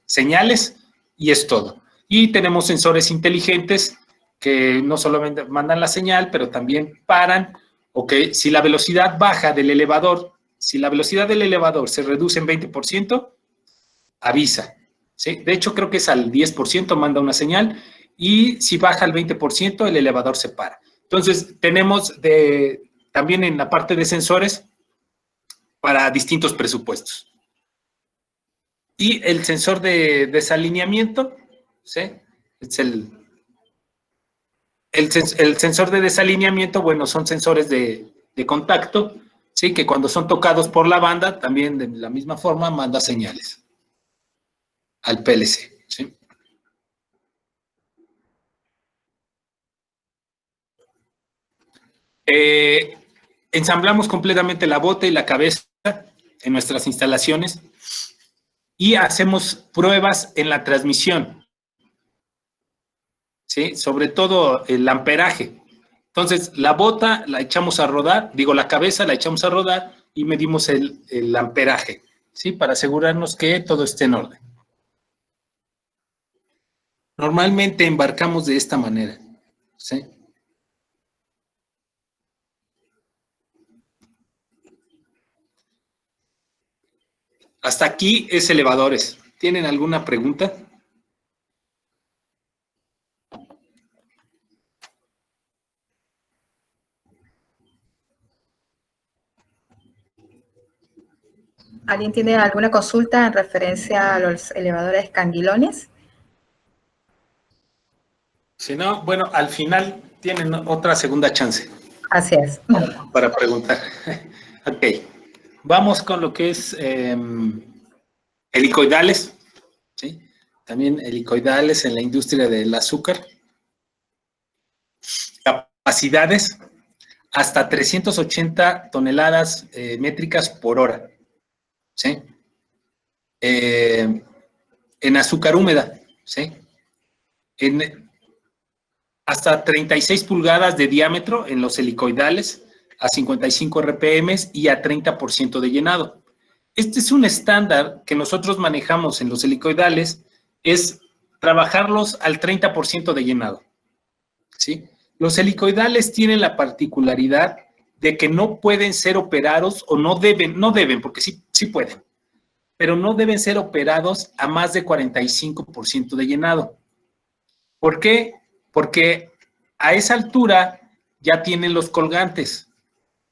C: señales y es todo. Y tenemos sensores inteligentes que no solamente mandan la señal, pero también paran, ok, si la velocidad baja del elevador, si la velocidad del elevador se reduce en 20%, avisa, ¿sí? De hecho, creo que es al 10% manda una señal y si baja al 20%, el elevador se para. Entonces, tenemos también en la parte de sensores para distintos presupuestos. Y el sensor de desalineamiento, ¿sí? Es el sensor de desalineamiento, bueno, son sensores de contacto, ¿sí? Que cuando son tocados por la banda, también de la misma forma manda señales al PLC, ¿sí? Ensamblamos completamente la bota y la cabeza en nuestras instalaciones y hacemos pruebas en la transmisión, ¿sí? Sobre todo el amperaje. Entonces, la bota la echamos a rodar, la cabeza la echamos a rodar y medimos el amperaje, ¿sí? Para asegurarnos que todo esté en orden. Normalmente embarcamos de esta manera, ¿sí? Hasta aquí es elevadores. ¿Tienen alguna pregunta?
A: ¿Alguien tiene alguna consulta en referencia a los elevadores canguilones?
C: Si no, bueno, al final tienen otra segunda chance.
A: Así es.
C: Para preguntar. Ok. Vamos con lo que es helicoidales. ¿Sí? También helicoidales en la industria del azúcar. Capacidades hasta 380 toneladas métricas por hora. ¿Sí? En azúcar húmeda. ¿Sí? Hasta 36 pulgadas de diámetro en los helicoidales, a 55 RPM y a 30% de llenado. Este es un estándar que nosotros manejamos en los helicoidales, es trabajarlos al 30% de llenado, ¿sí? Los helicoidales tienen la particularidad de que no pueden ser operados o no deben, porque sí pueden, pero no deben ser operados a más de 45% de llenado. ¿Por qué? Porque a esa altura ya tienen los colgantes,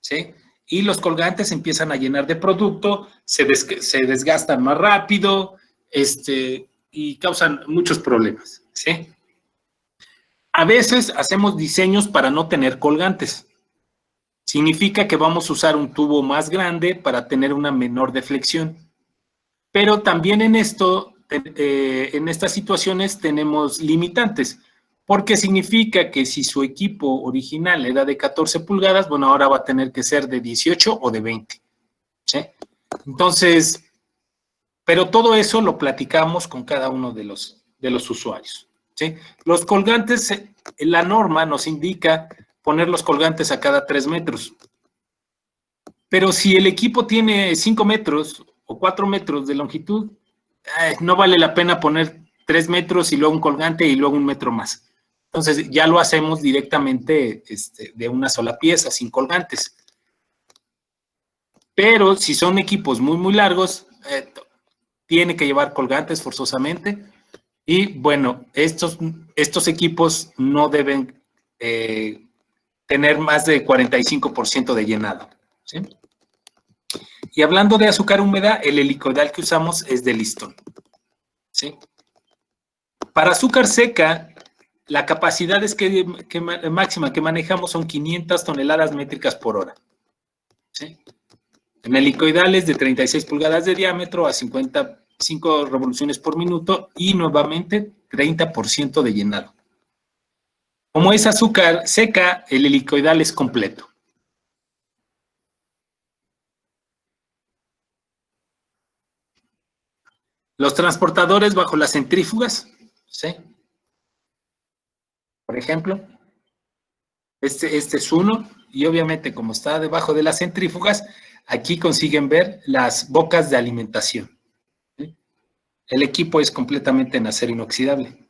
C: ¿sí? Y los colgantes empiezan a llenar de producto, se desgastan más rápido, y causan muchos problemas, ¿sí? A veces hacemos diseños para no tener colgantes. Significa que vamos a usar un tubo más grande para tener una menor deflexión. Pero también en estas situaciones tenemos limitantes, porque significa que si su equipo original era de 14 pulgadas, bueno, ahora va a tener que ser de 18 o de 20. ¿Sí? Entonces, pero todo eso lo platicamos con cada uno de los usuarios. ¿Sí? Los colgantes, la norma nos indica poner los colgantes a cada 3 metros. Pero si el equipo tiene 5 metros o 4 metros de longitud, no vale la pena poner 3 metros y luego un colgante y luego un metro más. Entonces ya lo hacemos directamente de una sola pieza, sin colgantes. Pero si son equipos muy, muy largos, tiene que llevar colgantes forzosamente. Y bueno, estos equipos no deben tener más de 45% de llenado, ¿sí? Y hablando de azúcar húmeda, el helicoidal que usamos es de listón, ¿sí? Para azúcar seca, la capacidad máxima que manejamos son 500 toneladas métricas por hora, ¿sí? En helicoidales de 36 pulgadas de diámetro a 55 revoluciones por minuto y nuevamente 30% de llenado. Como es azúcar seca, el helicoidal es completo. Los transportadores bajo las centrífugas, ¿sí? por ejemplo. Este es uno, y obviamente como está debajo de las centrífugas, aquí consiguen ver las bocas de alimentación. ¿Sí? El equipo es completamente en acero inoxidable.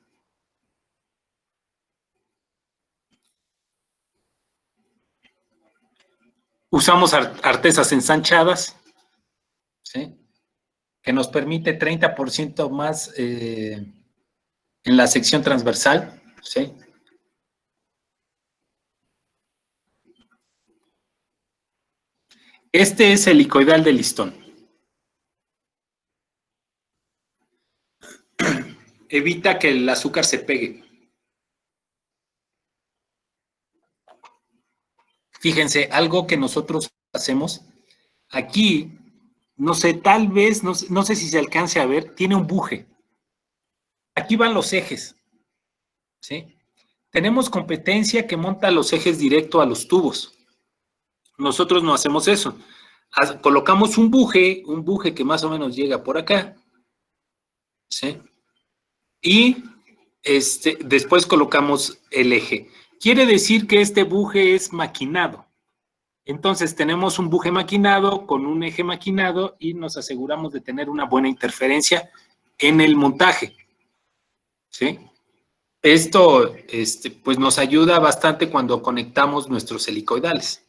C: Usamos artesas ensanchadas, ¿sí? Que nos permite 30% más en la sección transversal, ¿sí? Este es el helicoidal de listón. Evita que el azúcar se pegue. Fíjense, algo que nosotros hacemos aquí, no sé, tal vez, no sé si se alcance a ver, tiene un buje. Aquí van los ejes, ¿sí? Tenemos competencia que monta los ejes directo a los tubos. Nosotros no hacemos eso. Colocamos un buje que más o menos llega por acá, ¿sí? Y después colocamos el eje. Quiere decir que este buje es maquinado. Entonces tenemos un buje maquinado con un eje maquinado y nos aseguramos de tener una buena interferencia en el montaje, ¿sí? Esto pues nos ayuda bastante cuando conectamos nuestros helicoidales.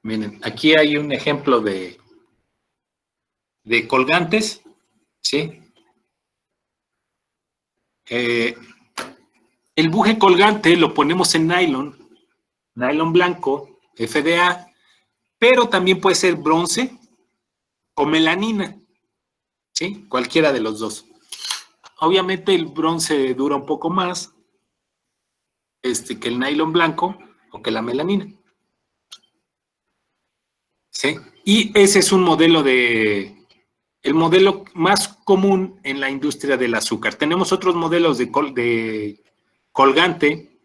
C: Miren, aquí hay un ejemplo de colgantes, ¿sí? El buje colgante lo ponemos en nylon blanco, FDA, pero también puede ser bronce o melanina, ¿sí? Cualquiera de los dos. Obviamente el bronce dura un poco más que el nylon blanco o que la melanina. ¿Sí? Y ese es un modelo el modelo más común en la industria del azúcar. Tenemos otros modelos de colgante,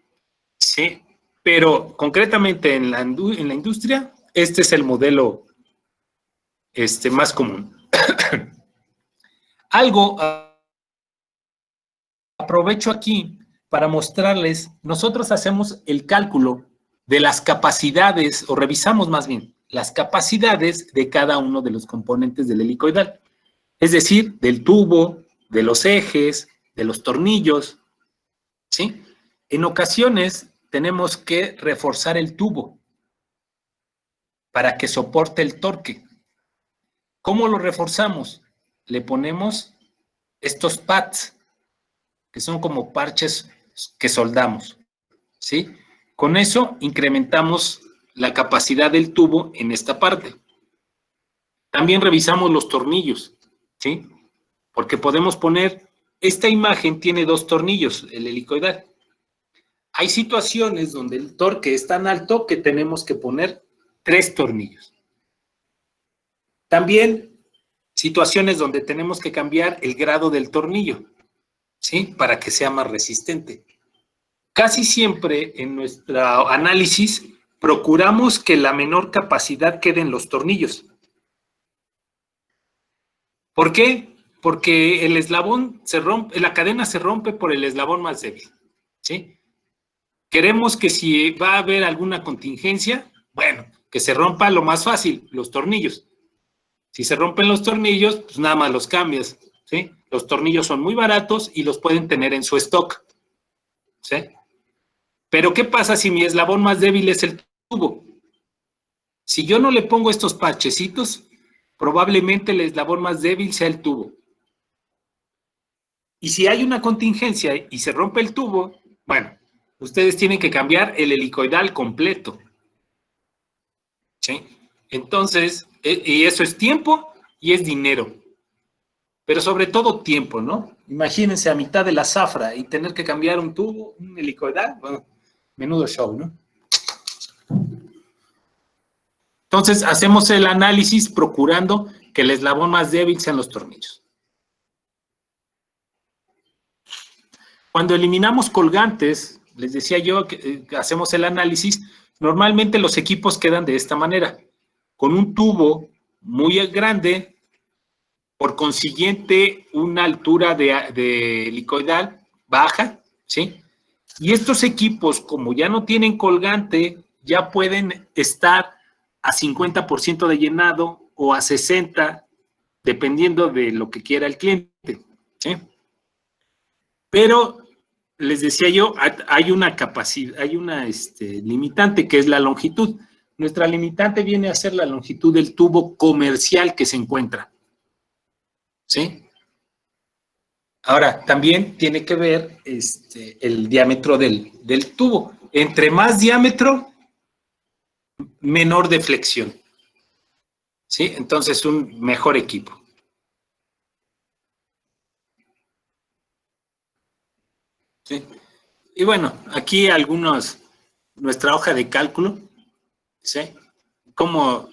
C: ¿sí? Pero concretamente en la industria, este es el modelo más común. Algo aprovecho aquí para mostrarles, nosotros hacemos el cálculo de las capacidades, o revisamos más bien, las capacidades de cada uno de los componentes del helicoidal. Es decir, del tubo, de los ejes, de los tornillos, ¿sí? En ocasiones tenemos que reforzar el tubo para que soporte el torque. ¿Cómo lo reforzamos? Le ponemos estos pads, que son como parches que soldamos, ¿sí? Con eso incrementamos la capacidad del tubo en esta parte. También revisamos los tornillos, ¿sí? Porque podemos poner, esta imagen tiene 2 tornillos, el helicoidal. Hay situaciones donde el torque es tan alto que tenemos que poner 3 tornillos. También situaciones donde tenemos que cambiar el grado del tornillo, ¿sí? Para que sea más resistente. Casi siempre en nuestro análisis procuramos que la menor capacidad quede en los tornillos. ¿Por qué? Porque el eslabón se rompe, la cadena se rompe por el eslabón más débil, ¿sí? Queremos que si va a haber alguna contingencia, bueno, que se rompa lo más fácil, los tornillos. Si se rompen los tornillos, pues nada más los cambias, ¿sí? Los tornillos son muy baratos y los pueden tener en su stock, ¿sí? Pero ¿qué pasa si mi eslabón más débil es el tubo? Si yo no le pongo estos parchecitos, probablemente el eslabón más débil sea el tubo. Y si hay una contingencia y se rompe el tubo, bueno, ustedes tienen que cambiar el helicoidal completo, ¿sí? Entonces, y eso es tiempo y es dinero. Pero sobre todo tiempo, ¿no? Imagínense a mitad de la zafra y tener que cambiar un tubo, un helicoidal, bueno, menudo show, ¿no? Entonces, hacemos el análisis procurando que el eslabón más débil sean los tornillos. Cuando eliminamos colgantes, les decía yo que hacemos el análisis, normalmente los equipos quedan de esta manera, con un tubo muy grande, Por consiguiente, una altura de helicoidal baja, ¿sí? Y estos equipos, como ya no tienen colgante, ya pueden estar a 50% de llenado o a 60%, dependiendo de lo que quiera el cliente, ¿sí? Pero, les decía yo, hay una capacidad, hay una limitante que es la longitud. Nuestra limitante viene a ser la longitud del tubo comercial que se encuentra, ¿sí? Ahora, también tiene que ver el diámetro del tubo. Entre más diámetro, menor deflexión, ¿sí? Entonces, un mejor equipo. ¿Sí? Y bueno, aquí nuestra hoja de cálculo, ¿sí? Cómo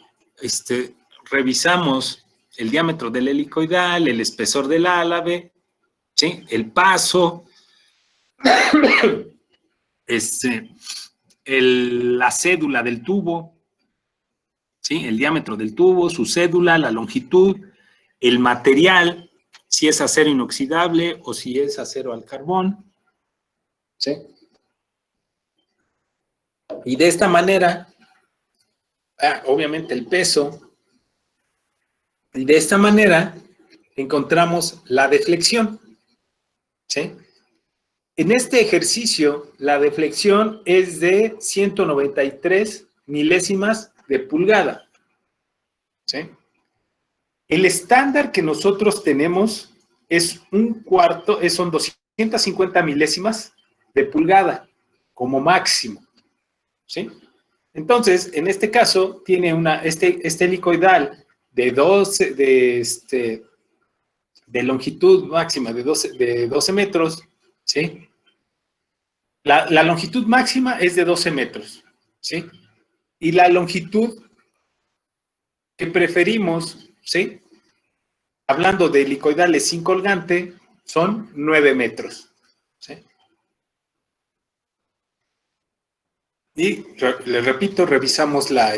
C: revisamos el diámetro del helicoidal, el espesor del álave, ¿sí? El paso, la cédula del tubo, ¿sí? El diámetro del tubo, su cédula, la longitud, el material, si es acero inoxidable o si es acero al carbón, ¿sí? Y de esta manera, obviamente el peso, y de esta manera encontramos la deflexión, ¿sí? En este ejercicio, la deflexión es de 193 milésimas de pulgada, ¿sí? El estándar que nosotros tenemos es son 250 milésimas de pulgada como máximo, ¿sí? Entonces, en este caso, tiene este helicoidal de longitud máxima de 12 metros, ¿sí? La longitud máxima es de 12 metros, ¿sí? Y la longitud que preferimos, ¿sí? Hablando de helicoidales sin colgante, son 9 metros, ¿sí? Y les repito, revisamos la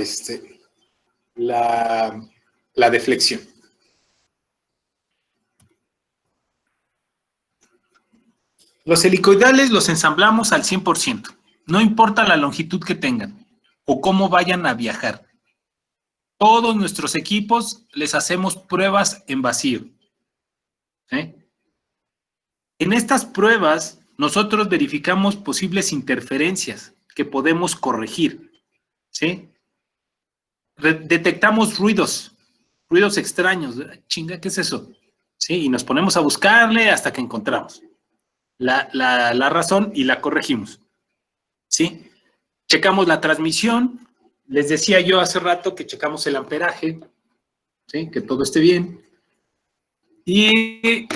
C: deflexión. Los helicoidales los ensamblamos al 100%, no importa la longitud que tengan o cómo vayan a viajar. Todos nuestros equipos les hacemos pruebas en vacío, ¿sí? En estas pruebas, nosotros verificamos posibles interferencias que podemos corregir, ¿sí? Detectamos ruidos extraños. Chinga, ¿qué es eso? ¿Sí? Y nos ponemos a buscarle hasta que encontramos la razón y la corregimos, ¿sí? Checamos la transmisión. Les decía yo hace rato que checamos el amperaje, ¿sí? Que todo esté bien. Y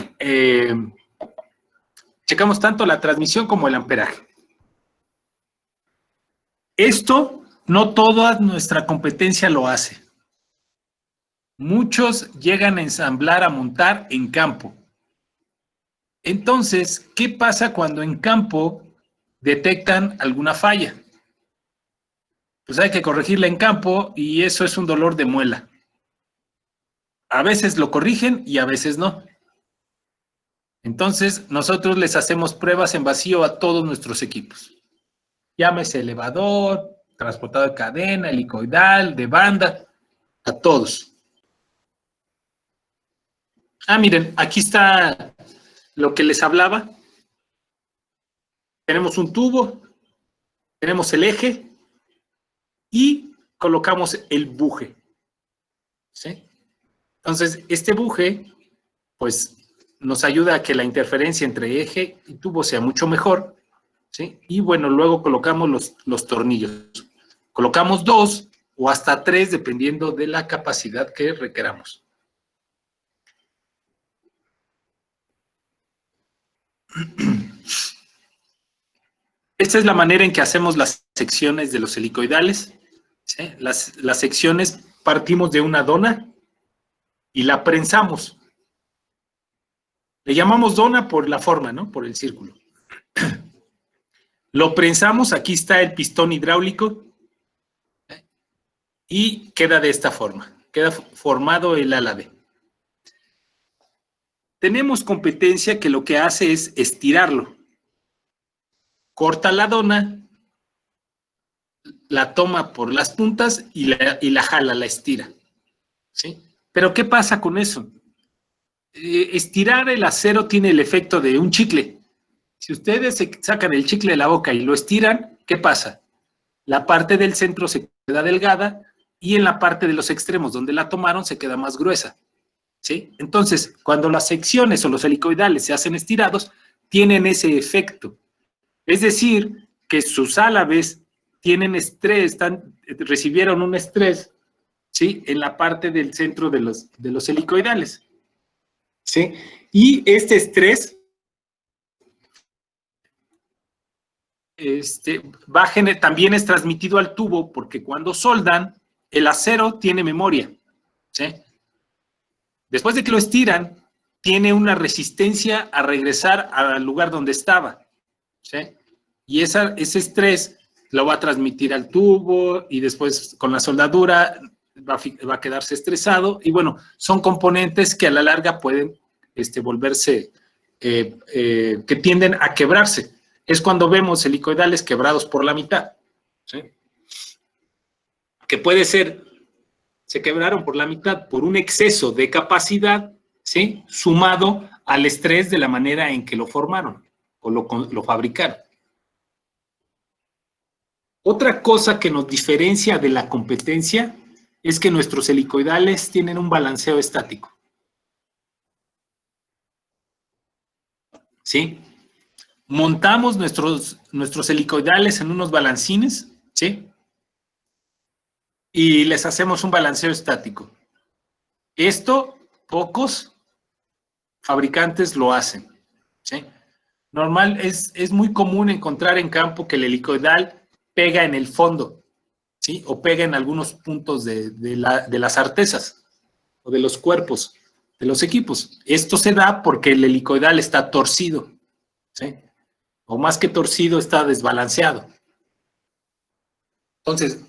C: checamos tanto la transmisión como el amperaje. Esto no toda nuestra competencia lo hace. Muchos llegan a ensamblar, a montar en campo. Entonces, ¿qué pasa cuando en campo detectan alguna falla? Pues hay que corregirla en campo y eso es un dolor de muela. A veces lo corrigen y a veces no. Entonces, nosotros les hacemos pruebas en vacío a todos nuestros equipos. Llámese elevador, transportador de cadena, helicoidal, de banda, a todos. Miren, aquí está lo que les hablaba. Tenemos un tubo, tenemos el eje y colocamos el buje, ¿sí? Entonces, este buje, pues, nos ayuda a que la interferencia entre eje y tubo sea mucho mejor, ¿sí? Y bueno, luego colocamos los tornillos. Colocamos 2 o hasta 3, dependiendo de la capacidad que requeramos. Esta es la manera en que hacemos las secciones de los helicoidales, ¿sí? Las secciones partimos de una dona y la prensamos. Le llamamos dona por la forma, ¿no? Por el círculo. Lo prensamos, aquí está el pistón hidráulico y queda de esta forma. Queda formado el álave. tenemos competencia que lo que hace es estirarlo. Corta la dona, la toma por las puntas y la jala, la estira. ¿Sí? Pero ¿qué pasa con eso? Estirar el acero tiene el efecto de un chicle. Si ustedes se sacan el chicle de la boca y lo estiran, ¿qué pasa? La parte del centro se queda delgada y en la parte de los extremos donde la tomaron se queda más gruesa. ¿Sí? Entonces, cuando las secciones o los helicoidales se hacen estirados, tienen ese efecto. Es decir, que sus álabes tienen estrés, recibieron un estrés, ¿sí? En la parte del centro de los helicoidales. ¿Sí? Y este estrés también es transmitido al tubo porque cuando soldan, el acero tiene memoria. ¿Sí? Después de que lo estiran, tiene una resistencia a regresar al lugar donde estaba. ¿Sí? Y ese estrés lo va a transmitir al tubo y después con la soldadura va a quedarse estresado. Y bueno, son componentes que a la larga pueden volverse, que tienden a quebrarse. Es cuando vemos helicoidales quebrados por la mitad. ¿Sí? Que puede ser, se quebraron por la mitad por un exceso de capacidad, ¿sí? Sumado al estrés de la manera en que lo formaron o lo fabricaron. Otra cosa que nos diferencia de la competencia es que nuestros helicoidales tienen un balanceo estático. ¿Sí? Montamos nuestros helicoidales en unos balancines, ¿sí? Y les hacemos un balanceo estático. Esto, pocos fabricantes lo hacen, ¿sí? Normal, es muy común encontrar en campo que el helicoidal pega en el fondo, ¿sí? O pega en algunos puntos de las artesas o de los cuerpos de los equipos. Esto se da porque el helicoidal está torcido, ¿sí? O más que torcido, está desbalanceado. Entonces,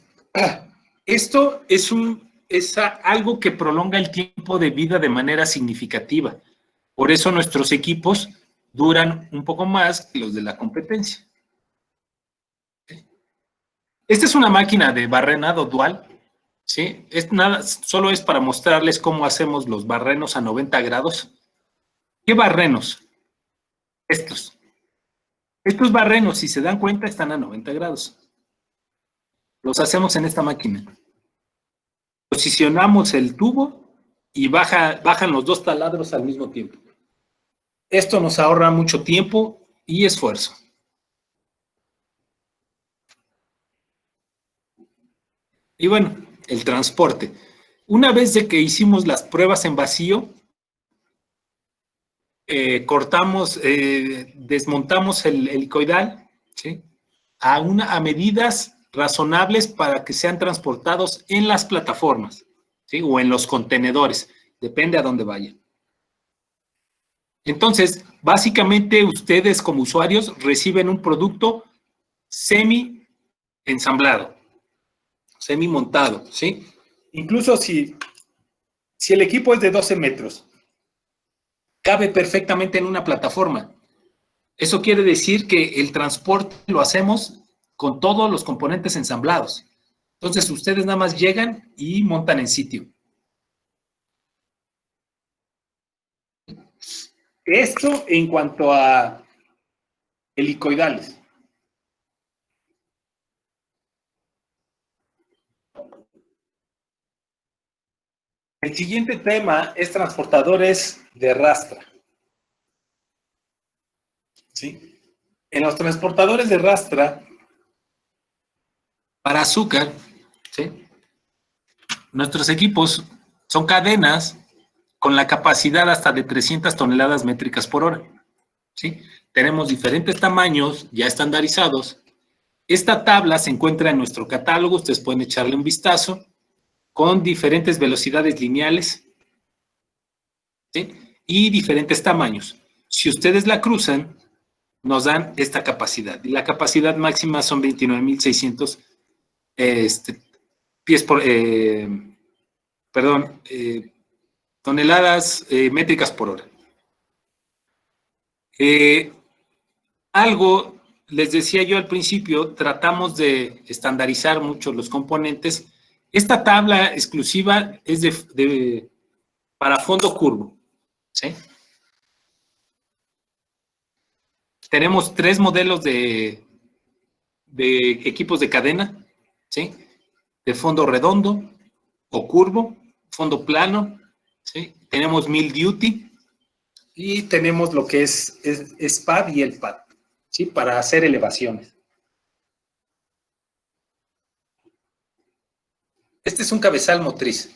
C: esto es algo que prolonga el tiempo de vida de manera significativa. Por eso nuestros equipos duran un poco más que los de la competencia. Esta es una máquina de barrenado dual, ¿sí? Solo es para mostrarles cómo hacemos los barrenos a 90 grados. ¿Qué barrenos? Estos. Estos barrenos, si se dan cuenta, están a 90 grados. Los hacemos en esta máquina. Posicionamos el tubo y bajan los dos taladros al mismo tiempo. Esto nos ahorra mucho tiempo y esfuerzo. Y bueno, el transporte. Una vez de que hicimos las pruebas en vacío, desmontamos el helicoidal, ¿sí? a medidas razonables para que sean transportados en las plataformas, ¿sí? O en los contenedores, depende a dónde vayan. Entonces, básicamente ustedes como usuarios reciben un producto semi ensamblado, semi montado, ¿sí? Incluso si el equipo es de 12 metros, cabe perfectamente en una plataforma. Eso quiere decir que el transporte lo hacemos con todos los componentes ensamblados. Entonces, ustedes nada más llegan y montan en sitio. Esto en cuanto a helicoidales. El siguiente tema es transportadores de rastra. ¿Sí? En los transportadores de rastra, para azúcar, ¿sí? Nuestros equipos son cadenas con la capacidad hasta de 300 toneladas métricas por hora. ¿Sí? Tenemos diferentes tamaños ya estandarizados. Esta tabla se encuentra en nuestro catálogo, ustedes pueden echarle un vistazo, con diferentes velocidades lineales, ¿sí? Y diferentes tamaños. Si ustedes la cruzan, nos dan esta capacidad. Y la capacidad máxima son 29,600 toneladas métricas por hora. Algo, les decía yo al principio, tratamos de estandarizar mucho los componentes. Esta tabla exclusiva es para fondo curvo, ¿sí? Tenemos 3 modelos de equipos de cadena, ¿sí? De fondo redondo o curvo, fondo plano, ¿sí? Tenemos mill duty y tenemos lo que es pad y el pad, ¿sí? Para hacer elevaciones. Este es un cabezal motriz,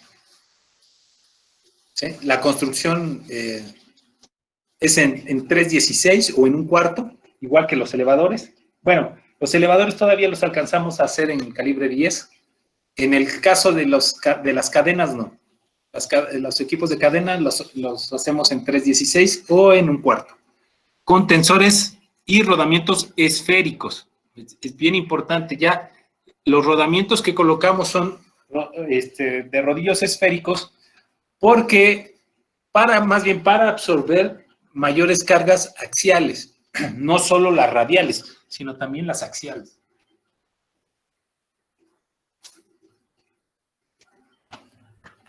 C: ¿sí? La construcción es en 3/16 o en un cuarto, igual que los elevadores. Bueno, los elevadores todavía los alcanzamos a hacer en calibre 10. En el caso de las cadenas, no. Los equipos de cadena los hacemos en 3/16 o en un cuarto, con tensores y rodamientos esféricos. Es bien importante ya. Los rodamientos que colocamos son de rodillos esféricos porque más bien para absorber mayores cargas axiales, no solo las radiales, sino también las axiales.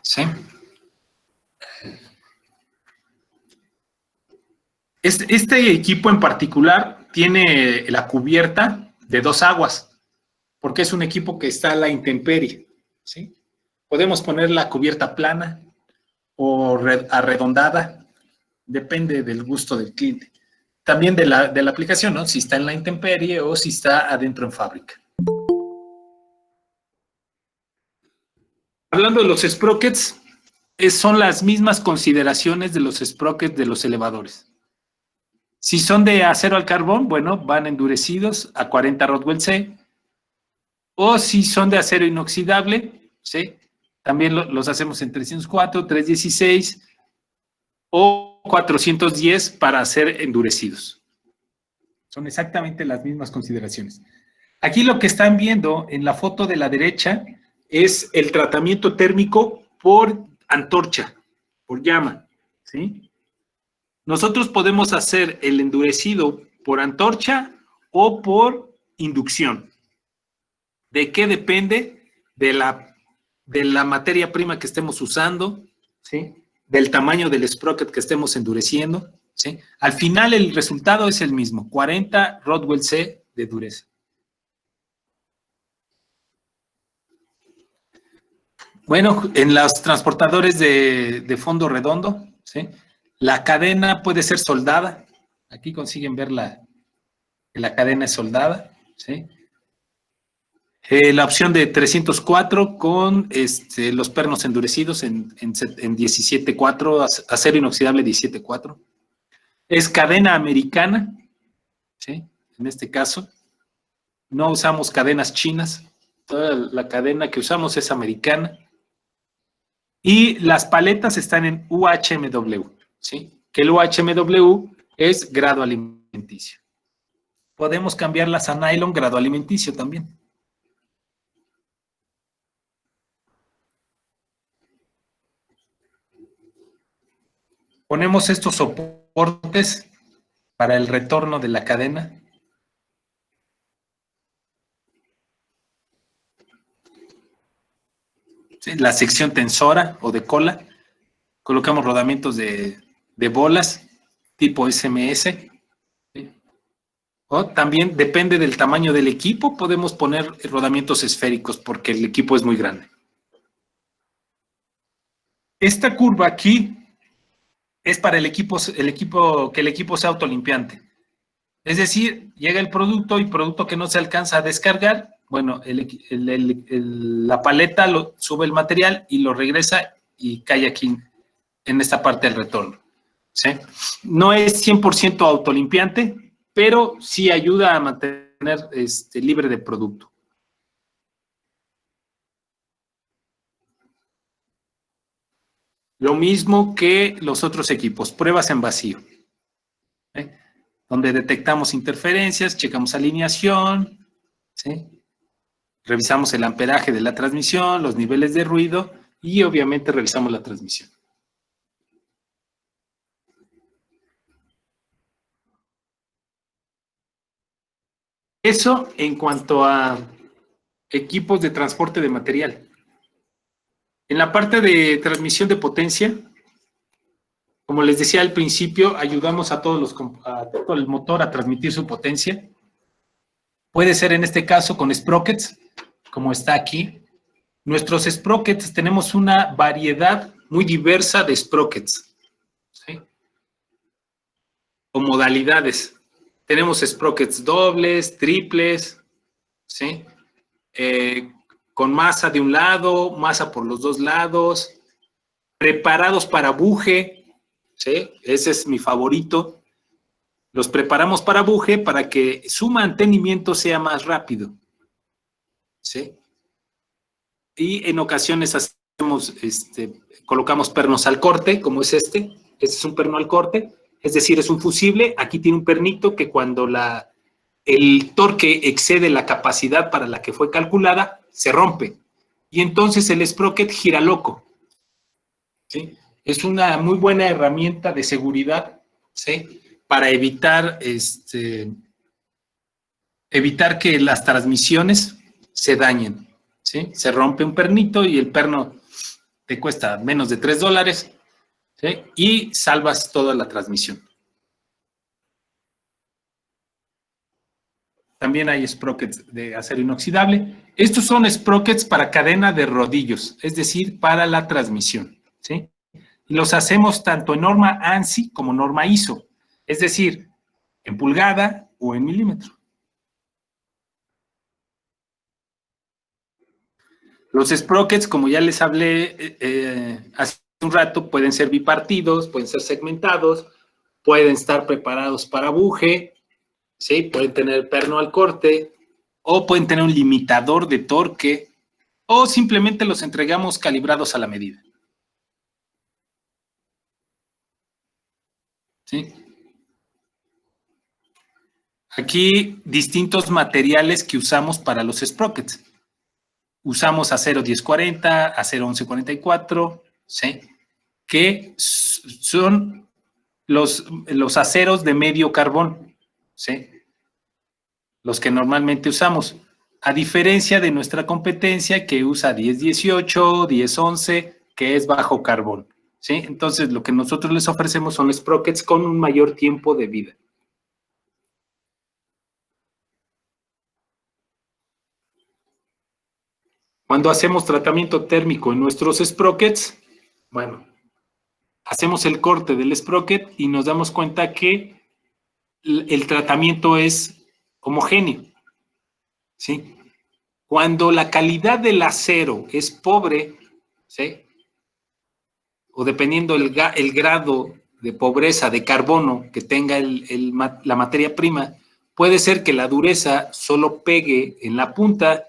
C: ¿Sí? Este equipo en particular tiene la cubierta de 2 aguas, porque es un equipo que está a la intemperie, ¿sí? Podemos poner la cubierta plana o arredondada, depende del gusto del cliente. También de la aplicación, ¿no? Si está en la intemperie o si está adentro en fábrica. Hablando de los sprockets, son las mismas consideraciones de los sprockets de los elevadores. Si son de acero al carbón, bueno, van endurecidos a 40 Rodwell C. O si son de acero inoxidable, ¿sí? También los hacemos en 304, 316 o 410 para ser endurecidos. Son exactamente las mismas consideraciones. Aquí lo que están viendo en la foto de la derecha es el tratamiento térmico por antorcha, por llama, ¿sí? Nosotros podemos hacer el endurecido por antorcha o por inducción. ¿De qué depende? De la materia prima que estemos usando, ¿sí? Del tamaño del sprocket que estemos endureciendo, ¿sí? Al final el resultado es el mismo, 40 Rodwell C de dureza. Bueno, en los transportadores de fondo redondo, ¿sí? La cadena puede ser soldada. Aquí consiguen ver que la cadena es soldada, ¿sí? La opción de 304 con los pernos endurecidos en 17.4, acero inoxidable 17.4. Es cadena americana, ¿sí? En este caso. No usamos cadenas chinas. Toda la cadena que usamos es americana. Y las paletas están en UHMW, ¿sí? Que el UHMW es grado alimenticio. Podemos cambiarlas a nylon grado alimenticio también. Ponemos estos soportes para el retorno de la cadena. ¿Sí? La sección tensora o de cola. Colocamos rodamientos de bolas tipo SMS. ¿Sí? O también depende del tamaño del equipo, podemos poner rodamientos esféricos porque el equipo es muy grande. Esta curva aquí es para que el equipo sea autolimpiante. Es decir, llega el producto y producto que no se alcanza a descargar, bueno, la paleta sube el material y lo regresa y cae aquí en esta parte del retorno. ¿Sí? No es 100% autolimpiante, pero sí ayuda a mantener libre de producto. Lo mismo que los otros equipos, pruebas en vacío, ¿sí? Donde detectamos interferencias, checamos alineación, ¿sí? Revisamos el amperaje de la transmisión, los niveles de ruido y obviamente revisamos la transmisión. Eso en cuanto a equipos de transporte de material. En la parte de transmisión de potencia, como les decía al principio, ayudamos a todo el motor a transmitir su potencia. Puede ser en este caso con sprockets, como está aquí. Nuestros sprockets, tenemos una variedad muy diversa de sprockets, ¿sí? O modalidades. Tenemos sprockets dobles, triples, ¿sí? Con masa de un lado, masa por los dos lados, preparados para buje, ¿sí? Ese es mi favorito. Los preparamos para buje para que su mantenimiento sea más rápido, ¿sí? Y en ocasiones hacemos, colocamos pernos al corte, como es este. Este es un perno al corte, es decir, es un fusible. Aquí tiene un pernito que cuando el torque excede la capacidad para la que fue calculada, se rompe. Y entonces el sprocket gira loco, ¿sí? Es una muy buena herramienta de seguridad, ¿sí? Para evitar que las transmisiones se dañen, ¿sí? Se rompe un pernito y el perno te cuesta menos de $3, ¿sí? Y salvas toda la transmisión. También hay sprockets de acero inoxidable. Estos son sprockets para cadena de rodillos, es decir, para la transmisión, ¿sí? Y los hacemos tanto en norma ANSI como norma ISO, es decir, en pulgada o en milímetro. Los sprockets, como ya les hablé hace un rato, pueden ser bipartidos, pueden ser segmentados, pueden estar preparados para buje, ¿sí? Pueden tener perno al corte, o pueden tener un limitador de torque, o simplemente los entregamos calibrados a la medida, ¿sí? Aquí distintos materiales que usamos para los sprockets. Usamos acero 1040, acero 1144, ¿sí? Que son los aceros de medio carbón, ¿sí? Los que normalmente usamos, a diferencia de nuestra competencia que usa 1018, 1011, que es bajo carbón, ¿sí? Entonces, lo que nosotros les ofrecemos son sprockets con un mayor tiempo de vida. Cuando hacemos tratamiento térmico en nuestros sprockets, bueno, hacemos el corte del sprocket y nos damos cuenta que el tratamiento es homogéneo, ¿sí? Cuando la calidad del acero es pobre, ¿sí? O dependiendo el grado de pobreza de carbono que tenga la materia prima, puede ser que la dureza solo pegue en la punta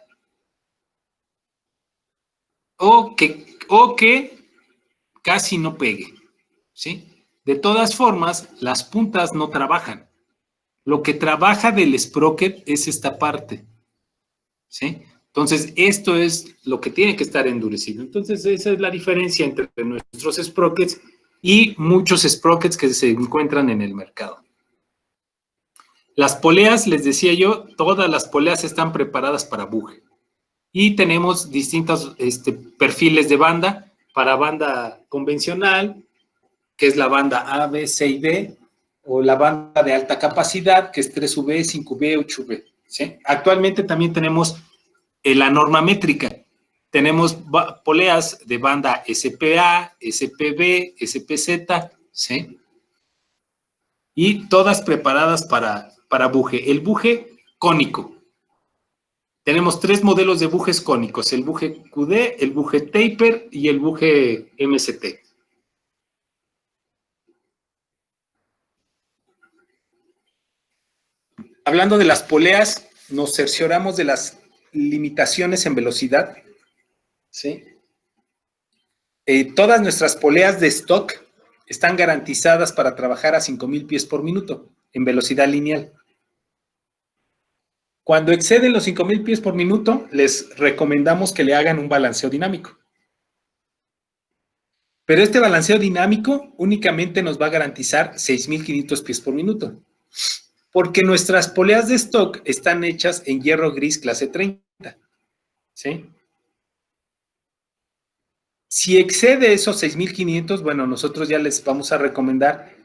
C: o que casi no pegue, ¿sí? De todas formas, las puntas no trabajan. Lo que trabaja del sprocket es esta parte, ¿sí? Entonces, esto es lo que tiene que estar endurecido. Entonces, esa es la diferencia entre nuestros sprockets y muchos sprockets que se encuentran en el mercado. Las poleas, les decía yo, todas las poleas están preparadas para buje. Y tenemos distintos perfiles de banda, para banda convencional, que es la banda A, B, C y D, o la banda de alta capacidad, que es 3V, 5V, 8V, ¿sí? Actualmente también tenemos la norma métrica. Tenemos poleas de banda SPA, SPB, SPZ, ¿sí? Y todas preparadas para buje. El buje cónico. Tenemos 3 modelos de bujes cónicos, el buje QD, el buje taper y el buje MST. Hablando de las poleas, nos cercioramos de las limitaciones en velocidad, ¿sí? Todas nuestras poleas de stock están garantizadas para trabajar a 5,000 pies por minuto en velocidad lineal. Cuando exceden los 5,000 pies por minuto, les recomendamos que le hagan un balanceo dinámico. Pero este balanceo dinámico únicamente nos va a garantizar 6,500 pies por minuto. Porque nuestras poleas de stock están hechas en hierro gris clase 30, ¿sí? Si excede esos 6,500, bueno, nosotros ya les vamos a recomendar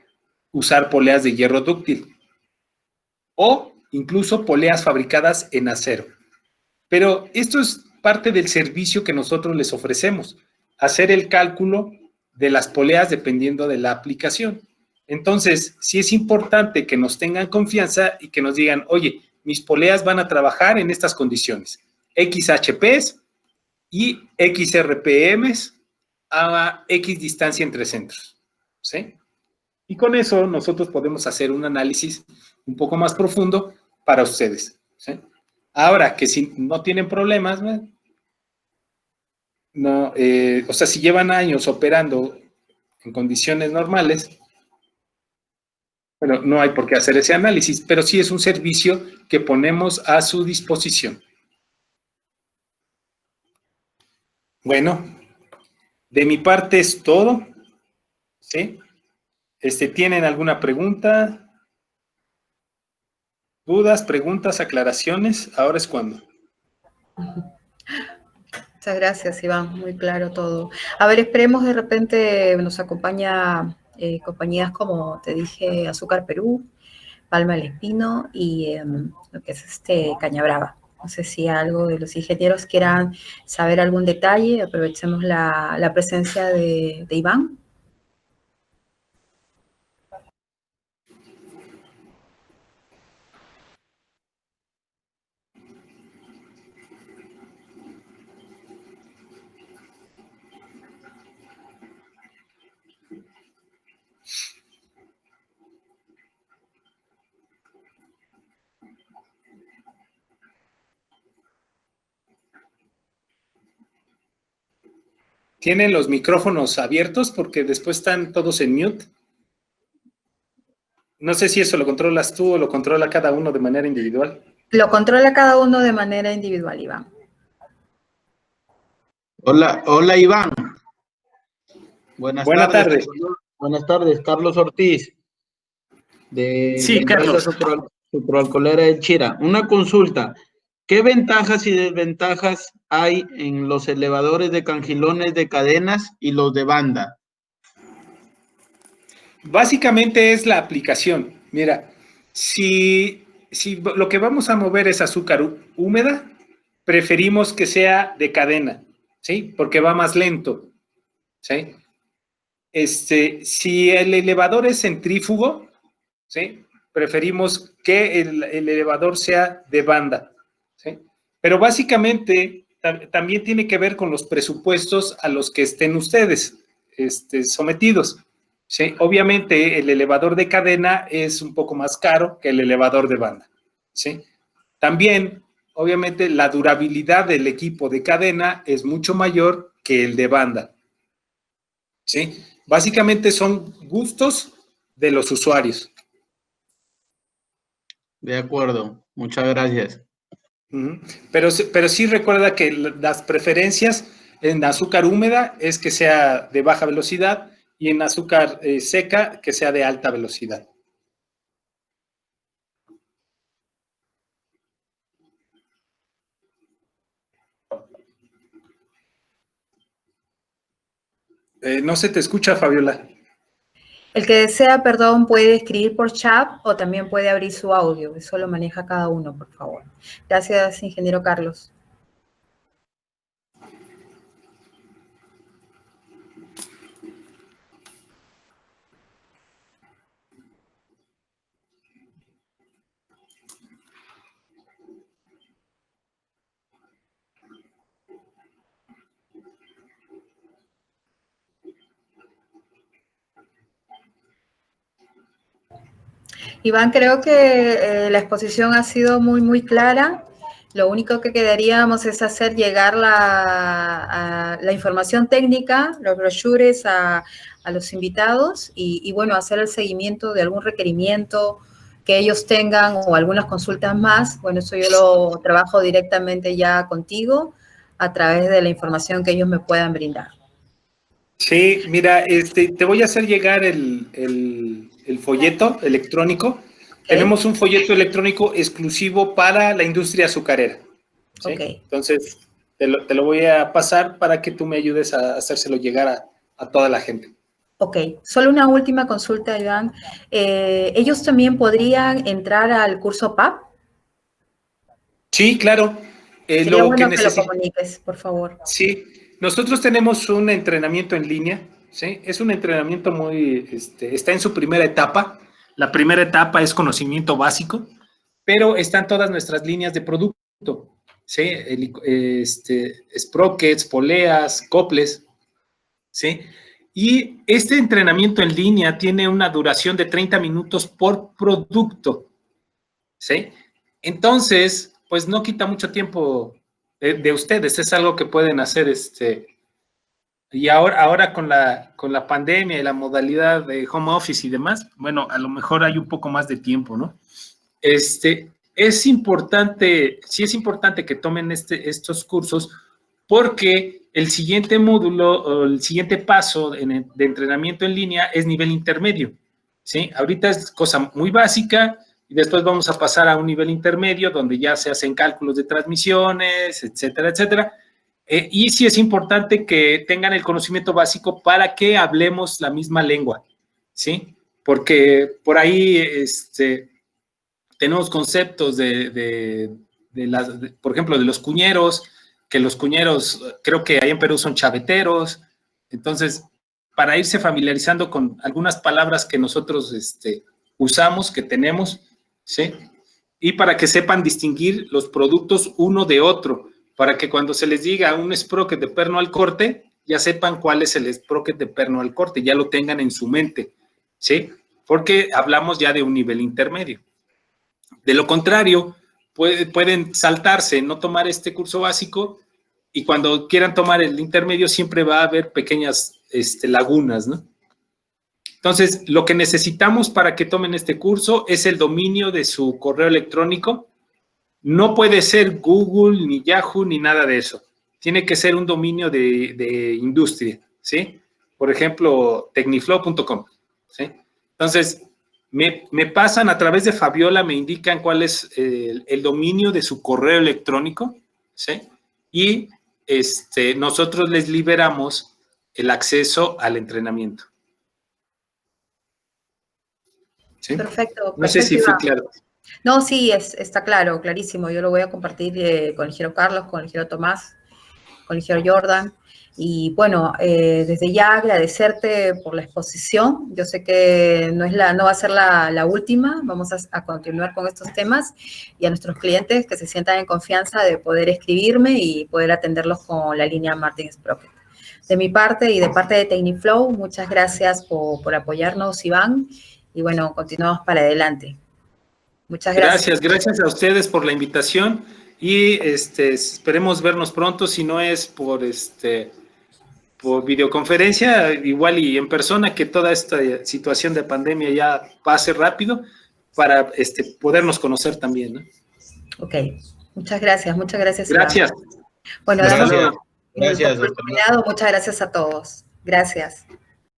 C: usar poleas de hierro dúctil o incluso poleas fabricadas en acero. Pero esto es parte del servicio que nosotros les ofrecemos, hacer el cálculo de las poleas dependiendo de la aplicación. Entonces, sí es importante que nos tengan confianza y que nos digan, oye, mis poleas van a trabajar en estas condiciones, XHPs y XRPMs a X distancia entre centros, ¿sí? Y con eso nosotros podemos hacer un análisis un poco más profundo para ustedes, ¿sí? Ahora, que si no tienen problemas, no, o sea, si llevan años operando en condiciones normales, bueno, no hay por qué hacer ese análisis, pero sí es un servicio que ponemos a su disposición. Bueno, de mi parte es todo, ¿sí? ¿Tienen alguna pregunta? ¿Dudas, preguntas, aclaraciones? Ahora es cuando.
A: Muchas gracias, Iván. Muy claro todo. A ver, esperemos de repente nos acompaña compañías como te dije, Azúcar Perú, Palma del Espino y lo que es Caña Brava. No sé si algo de los ingenieros quieran saber algún detalle. Aprovechemos la presencia de Iván.
C: ¿Tienen los micrófonos abiertos? Porque después están todos en mute. No sé si eso lo controlas tú o lo controla cada uno de manera individual.
A: Lo controla cada uno de manera individual, Iván.
B: Hola, hola Iván. Buenas
C: tardes.
B: Buenas tardes, Carlos Ortiz, de
C: Sí,
B: la empresa
C: Carlos.
B: Sucroalcoholera de Chira. Una consulta. ¿Qué ventajas y desventajas hay en los elevadores de cangilones de cadenas y los de banda?
C: Básicamente es la aplicación. Mira, si lo que vamos a mover es azúcar húmeda, preferimos que sea de cadena, ¿sí? Porque va más lento, ¿sí? Si el elevador es centrífugo, ¿sí? Preferimos que el elevador sea de banda, ¿sí? Pero básicamente también tiene que ver con los presupuestos a los que estén ustedes sometidos, ¿sí? Obviamente el elevador de cadena es un poco más caro que el elevador de banda, ¿sí? También, obviamente, la durabilidad del equipo de cadena es mucho mayor que el de banda, ¿sí? Básicamente son gustos de los usuarios.
B: De acuerdo, muchas gracias.
C: Pero sí recuerda que las preferencias en azúcar húmeda es que sea de baja velocidad y en azúcar seca que sea de alta velocidad. No se te escucha, Fabiola.
A: El que desea, perdón, puede escribir por chat o también puede abrir su audio. Eso lo maneja cada uno, por favor. Gracias, ingeniero Carlos. Iván, creo que la exposición ha sido muy clara. Lo único que quedaríamos es hacer llegar la información técnica, los brochures a los invitados y, bueno, hacer el seguimiento de algún requerimiento que ellos tengan o algunas consultas más. Bueno, eso yo lo trabajo directamente ya contigo a través de la información que ellos me puedan brindar.
C: Sí, mira, te voy a hacer llegar el folleto electrónico Tenemos un folleto electrónico exclusivo para la industria azucarera. ¿Sí? Entonces, te lo voy a pasar para que tú me ayudes a hacérselo llegar a toda la gente.
A: Ok, solo una última consulta, Iván. ¿Ellos también podrían entrar al curso PAP?
C: Sí, claro.
A: Sería bueno que lo comuniques, por favor.
C: Sí, nosotros tenemos un entrenamiento en línea, ¿sí? Es un entrenamiento está en su primera etapa. La primera etapa es conocimiento básico, pero están todas nuestras líneas de producto, ¿sí? Sprockets, poleas, coples, ¿sí? Y este entrenamiento en línea tiene una duración de 30 minutos por producto, ¿sí? Entonces, pues no quita mucho tiempo de ustedes, es algo que pueden hacer, y ahora con la pandemia y la modalidad de home office y demás, bueno, a lo mejor hay un poco más de tiempo, ¿no? Es importante, sí es importante que tomen estos cursos porque el siguiente módulo o el siguiente paso de entrenamiento en línea es nivel intermedio, ¿sí? Ahorita es cosa muy básica y después vamos a pasar a un nivel intermedio donde ya se hacen cálculos de transmisiones, etcétera, etcétera. Y sí es importante que tengan el conocimiento básico para que hablemos la misma lengua, ¿sí? Porque por ahí tenemos conceptos por ejemplo, de los cuñeros, que los cuñeros creo que ahí en Perú son chaveteros. Entonces, para irse familiarizando con algunas palabras que nosotros usamos, que tenemos, ¿sí? Y para que sepan distinguir los productos uno de otro, para que cuando se les diga un sprocket de perno al corte, ya sepan cuál es el sprocket de perno al corte, ya lo tengan en su mente, ¿sí? Porque hablamos ya de un nivel intermedio. De lo contrario, pueden saltarse, no tomar este curso básico y cuando quieran tomar el intermedio siempre va a haber pequeñas lagunas, ¿no? Entonces, lo que necesitamos para que tomen este curso es el dominio de su correo electrónico. No puede ser Google, ni Yahoo, ni nada de eso. Tiene que ser un dominio de industria, ¿sí? Por ejemplo, tecniflow.com, ¿sí? Entonces, me pasan a través de Fabiola, me indican cuál es el dominio de su correo electrónico, ¿sí? Y nosotros les liberamos el acceso al entrenamiento. ¿Sí?
A: Perfecto.
C: No sé si fue claro.
A: No, sí, está claro, clarísimo. Yo lo voy a compartir con el ingeniero Carlos, con el ingeniero Tomás, con el ingeniero Jordan. Y bueno, desde ya agradecerte por la exposición. Yo sé que no va a ser la última. Vamos a continuar con estos temas y a nuestros clientes que se sientan en confianza de poder escribirme y poder atenderlos con la línea Martin Sprocket. De mi parte y de parte de Tecniflow, muchas gracias por apoyarnos, Iván. Y bueno, continuamos para adelante. Muchas gracias.
C: Gracias a ustedes por la invitación y esperemos vernos pronto, si no es por videoconferencia, igual y en persona, que toda esta situación de pandemia ya pase rápido para podernos conocer también, ¿no?
A: Ok, muchas gracias.
C: Gracias.
A: Bueno,
B: gracias.
A: muchas gracias a todos. Gracias.